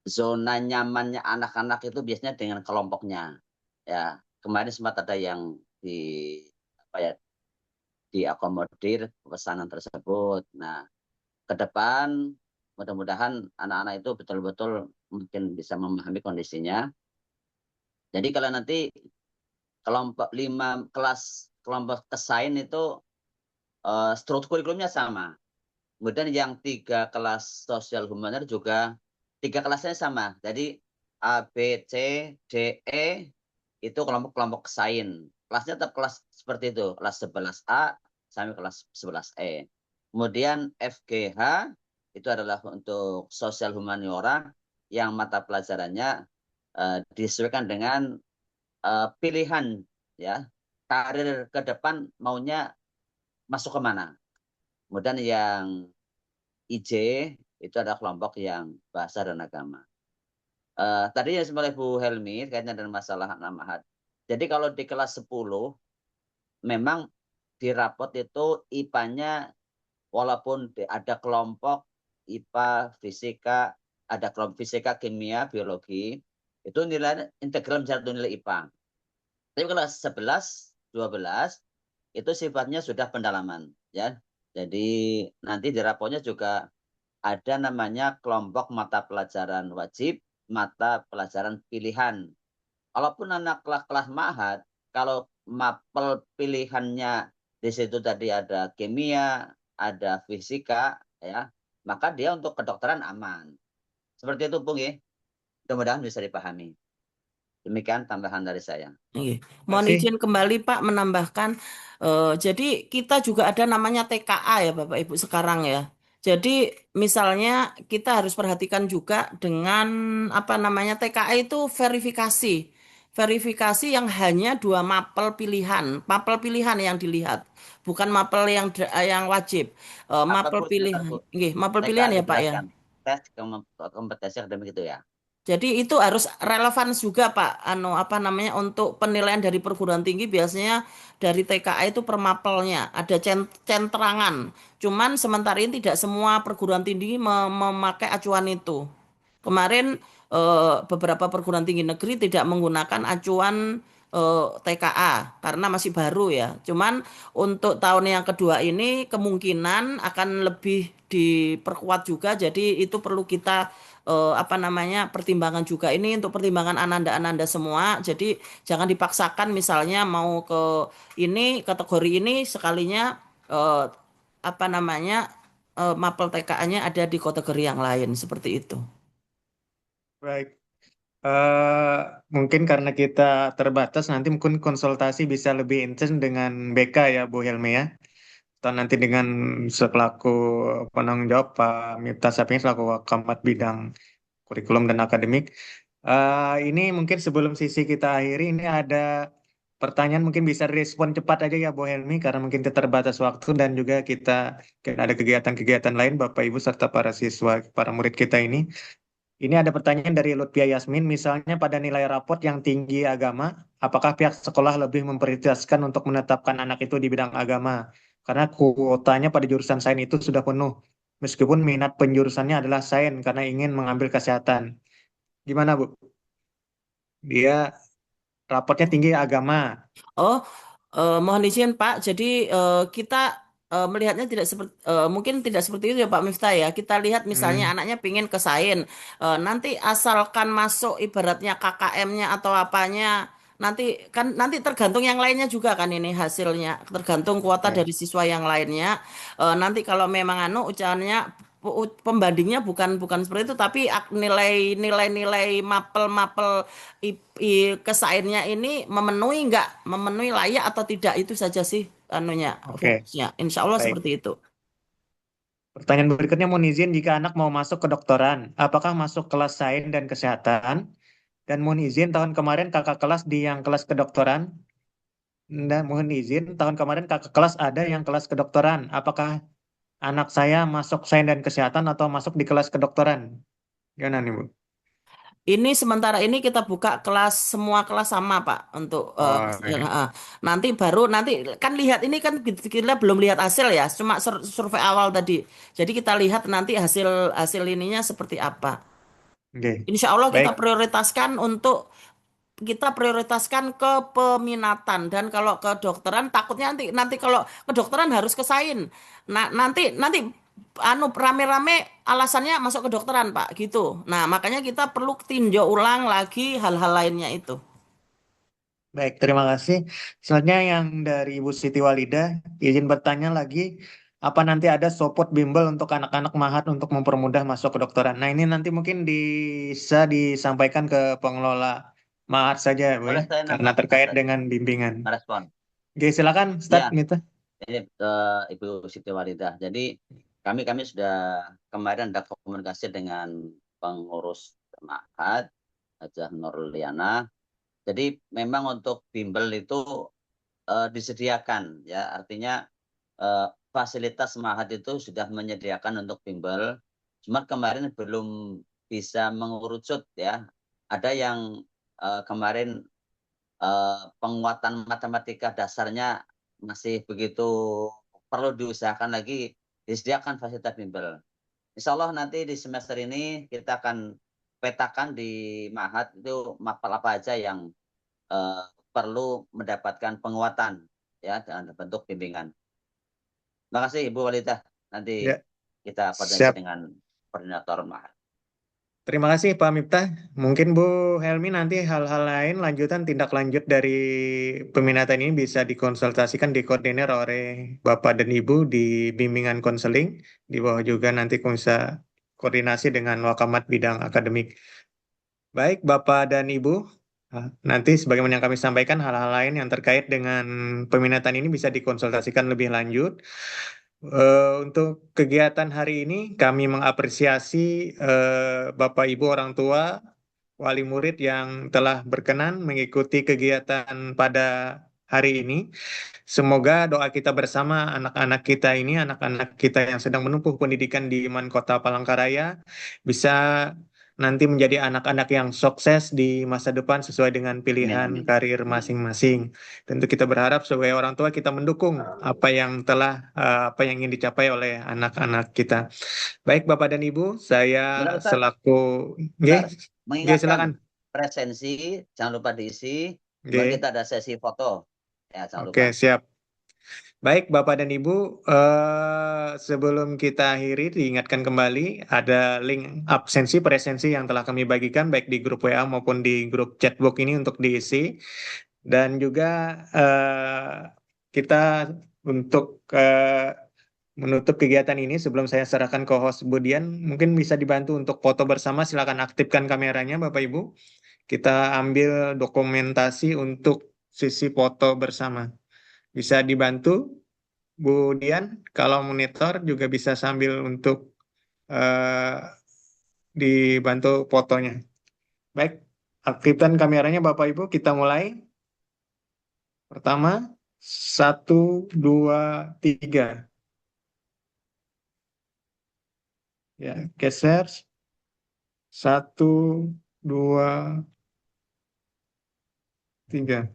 Speaker 8: zona nyamannya anak-anak itu biasanya dengan kelompoknya. Ya, kemarin sempat ada yang diakomodir pesanan tersebut. Nah, ke depan mudah-mudahan anak-anak itu betul-betul mungkin bisa memahami kondisinya. Jadi kalau nanti kelompok 5 kelas kelompok kesain itu struktur kurikulumnya sama. Kemudian yang 3 kelas sosial humaniora juga 3 kelasnya sama. Jadi A, B, C, D, E itu kelompok-kelompok kesain. Kelasnya tetap kelas seperti itu, kelas 11A sampai kelas 11E. Kemudian F, G, H itu adalah untuk sosial humaniora yang mata pelajarannya disesuaikan dengan pilihan ya karir ke depan maunya masuk ke mana. Kemudian yang IJ itu adalah kelompok yang bahasa dan agama. Tadi yang oleh Bu Helmi kaitannya dengan masalah anak Mahat. Jadi kalau di kelas 10 memang di rapot itu IPA-nya walaupun ada kelompok IPA, fisika, ada kelompok fisika, kimia, biologi, itu nilai integral menjadi nilai IPA. Tapi kalau 11, 12 itu sifatnya sudah pendalaman ya. Jadi nanti di rapotnya juga ada namanya kelompok mata pelajaran wajib, mata pelajaran pilihan. Walaupun anak kelas Mahat, kalau mapel pilihannya di situ tadi ada kimia, ada fisika, ya, maka dia untuk kedokteran aman. Seperti itu, Bung, ya. Mudah-mudahan bisa dipahami. Demikian tambahan dari saya.
Speaker 4: Iya. Mohon
Speaker 3: Masih.
Speaker 4: izin kembali Pak menambahkan, jadi kita juga ada namanya TKA ya Bapak Ibu sekarang ya. Jadi misalnya kita harus perhatikan juga dengan apa namanya TKA itu verifikasi. Verifikasi yang hanya 2 mapel pilihan yang dilihat, bukan mapel yang wajib.
Speaker 8: Apa
Speaker 4: Mapel
Speaker 8: Bu, sebentar
Speaker 4: pilihan,
Speaker 8: Bu.
Speaker 4: nggih, mapel pilihan
Speaker 8: TKA
Speaker 4: ya Pak ya.
Speaker 8: dijelaskan. Tes kompetensi akademik itu ya.
Speaker 4: Jadi itu harus relevan juga Pak, apa namanya untuk penilaian dari perguruan tinggi biasanya dari TKA itu per mapelnya ada centrangan. Cuman sementara ini tidak semua perguruan tinggi memakai acuan itu. Kemarin beberapa perguruan tinggi negeri tidak menggunakan acuan TKA karena masih baru ya. Cuman untuk tahun yang kedua ini kemungkinan akan lebih diperkuat juga. Jadi itu perlu kita apa namanya pertimbangan juga ini untuk pertimbangan ananda-ananda semua. Jadi jangan dipaksakan misalnya mau ke ini kategori ini sekalinya apa namanya mapel TKA-nya ada di kategori yang lain seperti itu.
Speaker 3: Baik. Mungkin karena kita terbatas, nanti mungkin konsultasi bisa lebih intens dengan BK ya, Bu Helmi ya. Atau nanti dengan selaku penanggung jawab Pak Miftah Saping selaku Camat Bidang Kurikulum dan Akademik. Ini mungkin sebelum sisi kita akhiri, ini ada pertanyaan mungkin bisa respon cepat aja ya Bu Helmi, karena mungkin kita terbatas waktu dan juga kita ada kegiatan-kegiatan lain Bapak Ibu serta para siswa, para murid kita ini. Ini ada pertanyaan dari Lutfia Yasmin, misalnya pada nilai raport yang tinggi agama, apakah pihak sekolah lebih memprioritaskan untuk menetapkan anak itu di bidang agama? Karena kuotanya pada jurusan sains itu sudah penuh, meskipun minat penjurusannya adalah sains karena ingin mengambil kesehatan. Gimana Bu? Dia raportnya tinggi agama.
Speaker 4: Oh, mohon izin Pak. Jadi kita melihatnya tidak seperti mungkin tidak seperti itu ya Pak Miftah ya. Kita lihat misalnya anaknya pingin ke sains, nanti asalkan masuk ibaratnya KKM-nya atau apanya, nanti tergantung yang lainnya juga kan ini hasilnya, tergantung kuota dari siswa yang lainnya. Nanti kalau memang ucapannya pembandingnya bukan seperti itu, tapi nilai mapel-mapel kesainnya ini memenuhi layak atau tidak, itu saja sih
Speaker 3: Oke,
Speaker 4: fokusnya. Insya Allah
Speaker 3: baik.
Speaker 4: seperti itu.
Speaker 3: Pertanyaan berikutnya, mohon izin jika anak mau masuk kedokteran, apakah masuk kelas sains dan kesehatan? Dan mohon izin tahun kemarin kakak kelas di yang kelas kedokteran. Dan mohon izin tahun kemarin kakak kelas ada yang kelas kedokteran. Apakah anak saya masuk sains dan kesehatan atau masuk di kelas kedokteran? Gimana nih Bu?
Speaker 4: Ini sementara ini kita buka semua kelas sama Pak untuk
Speaker 3: Iya.
Speaker 4: nanti kan lihat ini kan kita belum lihat hasil ya, cuma survei awal tadi. Jadi kita lihat nanti hasil hasil ininya seperti apa.
Speaker 3: Oke.
Speaker 4: Insya Allah kita
Speaker 3: Baik.
Speaker 4: prioritaskan ke peminatan, dan kalau ke dokteran takutnya nanti kalau kedokteran harus ke sains. Nah, nanti rame-rame alasannya masuk kedokteran, Pak, gitu. Nah, makanya kita perlu tinjau ulang lagi hal-hal lainnya itu.
Speaker 3: Baik, terima kasih. Selanjutnya yang dari Ibu Siti Walida, izin bertanya lagi, apa nanti ada support bimbel untuk anak-anak mahat untuk mempermudah masuk kedokteran? Nah, ini nanti mungkin bisa disampaikan ke pengelola mahat saja, Bu,
Speaker 8: Boleh
Speaker 3: ya,
Speaker 8: saya
Speaker 3: karena
Speaker 8: nambah
Speaker 3: terkait
Speaker 8: Ustaz,
Speaker 3: dengan bimbingan.
Speaker 8: merespon.
Speaker 3: Oke, silakan, Ustaz
Speaker 8: Ya,
Speaker 3: Mita.
Speaker 8: ini Ibu Siti Walidah. Jadi kami sudah kemarin ada komunikasi dengan pengurus Ma'had, Hajah Nurliana. Jadi memang untuk bimbel itu disediakan ya, artinya fasilitas Ma'had itu sudah menyediakan untuk bimbel. Cuma kemarin belum bisa mengerucut ya. Ada yang kemarin penguatan matematika dasarnya masih begitu perlu diusahakan lagi, disediakan fasilitas bimbel. Insya Allah nanti di semester ini kita akan petakan di Ma'had itu mapel apa aja yang perlu mendapatkan penguatan ya dalam bentuk bimbingan. Terima kasih Ibu Walidah. Nanti
Speaker 3: Ya,
Speaker 8: kita koordinasi
Speaker 3: siap.
Speaker 8: dengan koordinator Ma'had.
Speaker 3: Terima kasih Pak Miftah. Mungkin Bu Helmi nanti hal-hal lain lanjutan tindak lanjut dari peminatan ini bisa dikonsultasikan, dikoordinir oleh Bapak dan Ibu di bimbingan konseling. Di bawah juga nanti bisa koordinasi dengan Wakamat Bidang Akademik. Baik Bapak dan Ibu, Nanti sebagaimana yang kami sampaikan, hal-hal lain yang terkait dengan peminatan ini bisa dikonsultasikan lebih lanjut. Untuk kegiatan hari ini, kami mengapresiasi Bapak Ibu orang tua, wali murid yang telah berkenan mengikuti kegiatan pada hari ini. Semoga doa kita bersama anak-anak kita yang sedang menempuh pendidikan di Man Kota Palangkaraya, bisa nanti menjadi anak-anak yang sukses di masa depan sesuai dengan
Speaker 8: Amin,
Speaker 3: pilihan
Speaker 8: amin.
Speaker 3: karir masing-masing. Tentu kita berharap sebagai orang tua kita mendukung apa yang ingin dicapai oleh anak-anak kita. Baik Bapak dan Ibu, saya
Speaker 8: Bentar, Ustaz.
Speaker 3: selaku
Speaker 8: Bentar.
Speaker 3: Nggih,
Speaker 8: Mengingatkan
Speaker 3: silakan.
Speaker 8: presensi, jangan lupa diisi. Kemudian
Speaker 3: Nggih.
Speaker 8: kita ada sesi foto. Ya, jangan
Speaker 3: Oke,
Speaker 8: lupa.
Speaker 3: siap. Baik, Bapak dan Ibu, sebelum kita akhiri, diingatkan kembali ada link absensi presensi yang telah kami bagikan baik di grup WA maupun di grup chatbox ini untuk diisi. Dan juga kita untuk menutup kegiatan ini sebelum saya serahkan ke host Budian, mungkin bisa dibantu untuk foto bersama. Silakan aktifkan kameranya, Bapak Ibu. Kita ambil dokumentasi untuk sisi foto bersama. Bisa dibantu, Bu Dian, kalau monitor juga bisa sambil untuk eh, dibantu fotonya. Baik, aktifkan kameranya Bapak Ibu, kita mulai. Pertama, 1, 2, 3. Ya, geser. 1, 2, 3.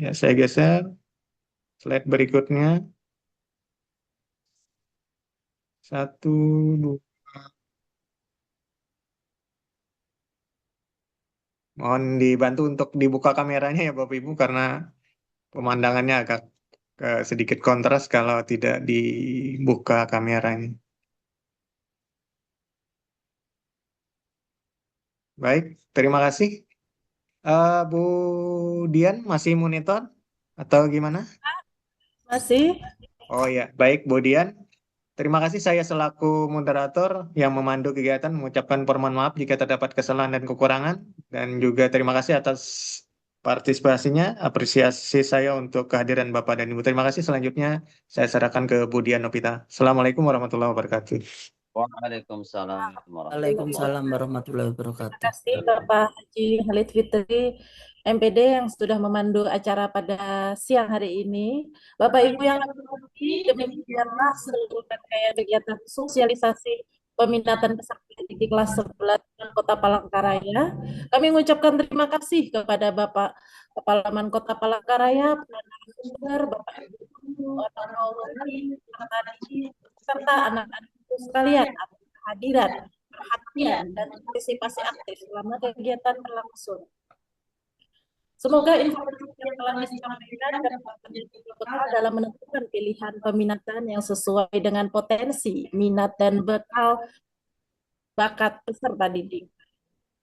Speaker 3: Ya, saya geser. Slide berikutnya. 1, 2. Mohon dibantu untuk dibuka kameranya ya Bapak Ibu karena pemandangannya agak sedikit kontras kalau tidak dibuka kameranya. Baik, terima kasih. Bu Dian masih monitor atau gimana?
Speaker 6: Masih.
Speaker 3: Oh ya, baik Bu Dian. Terima kasih saya selaku moderator yang memandu kegiatan mengucapkan permohonan maaf jika terdapat kesalahan dan kekurangan dan juga terima kasih atas partisipasinya, apresiasi saya untuk kehadiran Bapak dan Ibu. Terima kasih. Selanjutnya saya serahkan ke Bu Dian Novita. Assalamualaikum warahmatullahi wabarakatuh.
Speaker 8: Waalaikumsalam
Speaker 4: Waalaikumsalam warahmatullahi
Speaker 6: Terima
Speaker 4: wabarakatuh.
Speaker 6: kasih Bapak Haji Khalid Fitri, MPD yang sudah memandu acara pada siang hari ini. Bapak Ibu yang kami hormati, demikianlah seluruh rangkaian kegiatan sosialisasi peminatan peserta didik di kelas 11 Kota Palangkaraya. Kami mengucapkan terima kasih kepada Bapak Kepala Man Kota Palangkaraya, para narasumber, Bapak Ibu, orang wali, serta anak-anak sekalian atas kehadiran, perhatian, dan partisipasi aktif selama kegiatan berlangsung. Semoga informasi yang telah disampaikan dapat menjadi bekal dalam menentukan pilihan peminatan yang sesuai dengan potensi, minat, dan bekal bakat peserta didik.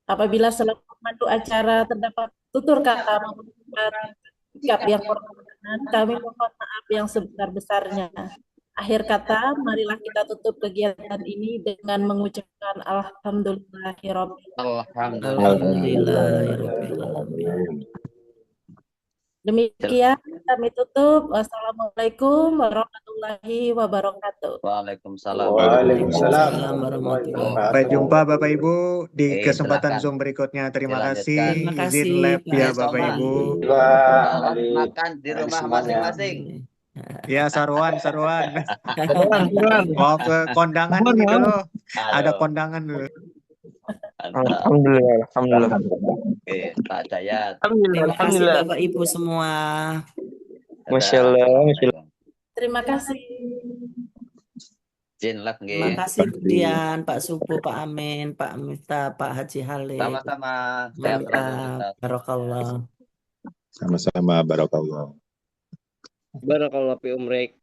Speaker 6: Apabila selama memandu acara terdapat tutur kata maupun sikap yang kurang berkenan, kami mohon maaf yang sebesar-besarnya. Akhir kata, marilah kita tutup kegiatan ini dengan mengucapkan alhamdulillahirabbil
Speaker 4: Alhamdulillahirobbilalamin.
Speaker 6: Demikian kami tutup. Wassalamualaikum warahmatullahi wabarakatuh.
Speaker 8: Waalaikumsalam.
Speaker 4: Waalaikumsalam warahmatullahi wabarakatuh.
Speaker 3: Sampai jumpa Bapak Ibu di
Speaker 8: Oke,
Speaker 3: kesempatan
Speaker 8: silakan.
Speaker 3: Zoom berikutnya. Terima
Speaker 8: Dilanjutkan.
Speaker 3: kasih.
Speaker 4: Terima
Speaker 3: Izin
Speaker 4: kasih
Speaker 3: lab
Speaker 4: Pak
Speaker 3: ya
Speaker 8: Ini
Speaker 3: Bapak
Speaker 8: Soma.
Speaker 3: Ibu.
Speaker 8: Selamat makan di rumah masing-masing.
Speaker 3: Ya, Sarwan.
Speaker 13: Saruan.
Speaker 3: Mau ke kondangan ini dulu. Ada
Speaker 8: Aduh,
Speaker 3: kondangan dulu.
Speaker 8: mantap.
Speaker 13: Alhamdulillah.
Speaker 8: Oke, Pak Dayat.
Speaker 4: Terima kasih Bapak Ibu semua.
Speaker 13: Masya Allah.
Speaker 8: Assalamualaikum.
Speaker 6: Terima kasih.
Speaker 8: Jin lab
Speaker 4: Terima
Speaker 8: nggih.
Speaker 4: kasih Bu Dian, Pak Subuh, Pak Amin, Pak Miftah, Pak Haji Halid.
Speaker 8: Sama-sama. Sehat selalu.
Speaker 4: Mantap. Barakallah.
Speaker 1: Sama-sama, barakallah.
Speaker 15: Barakallahu fi umrik.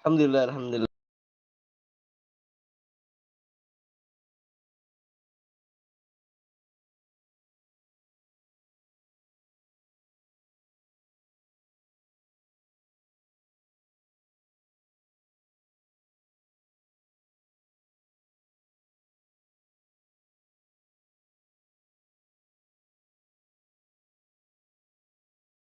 Speaker 15: Alhamdulillah, alhamdulillah.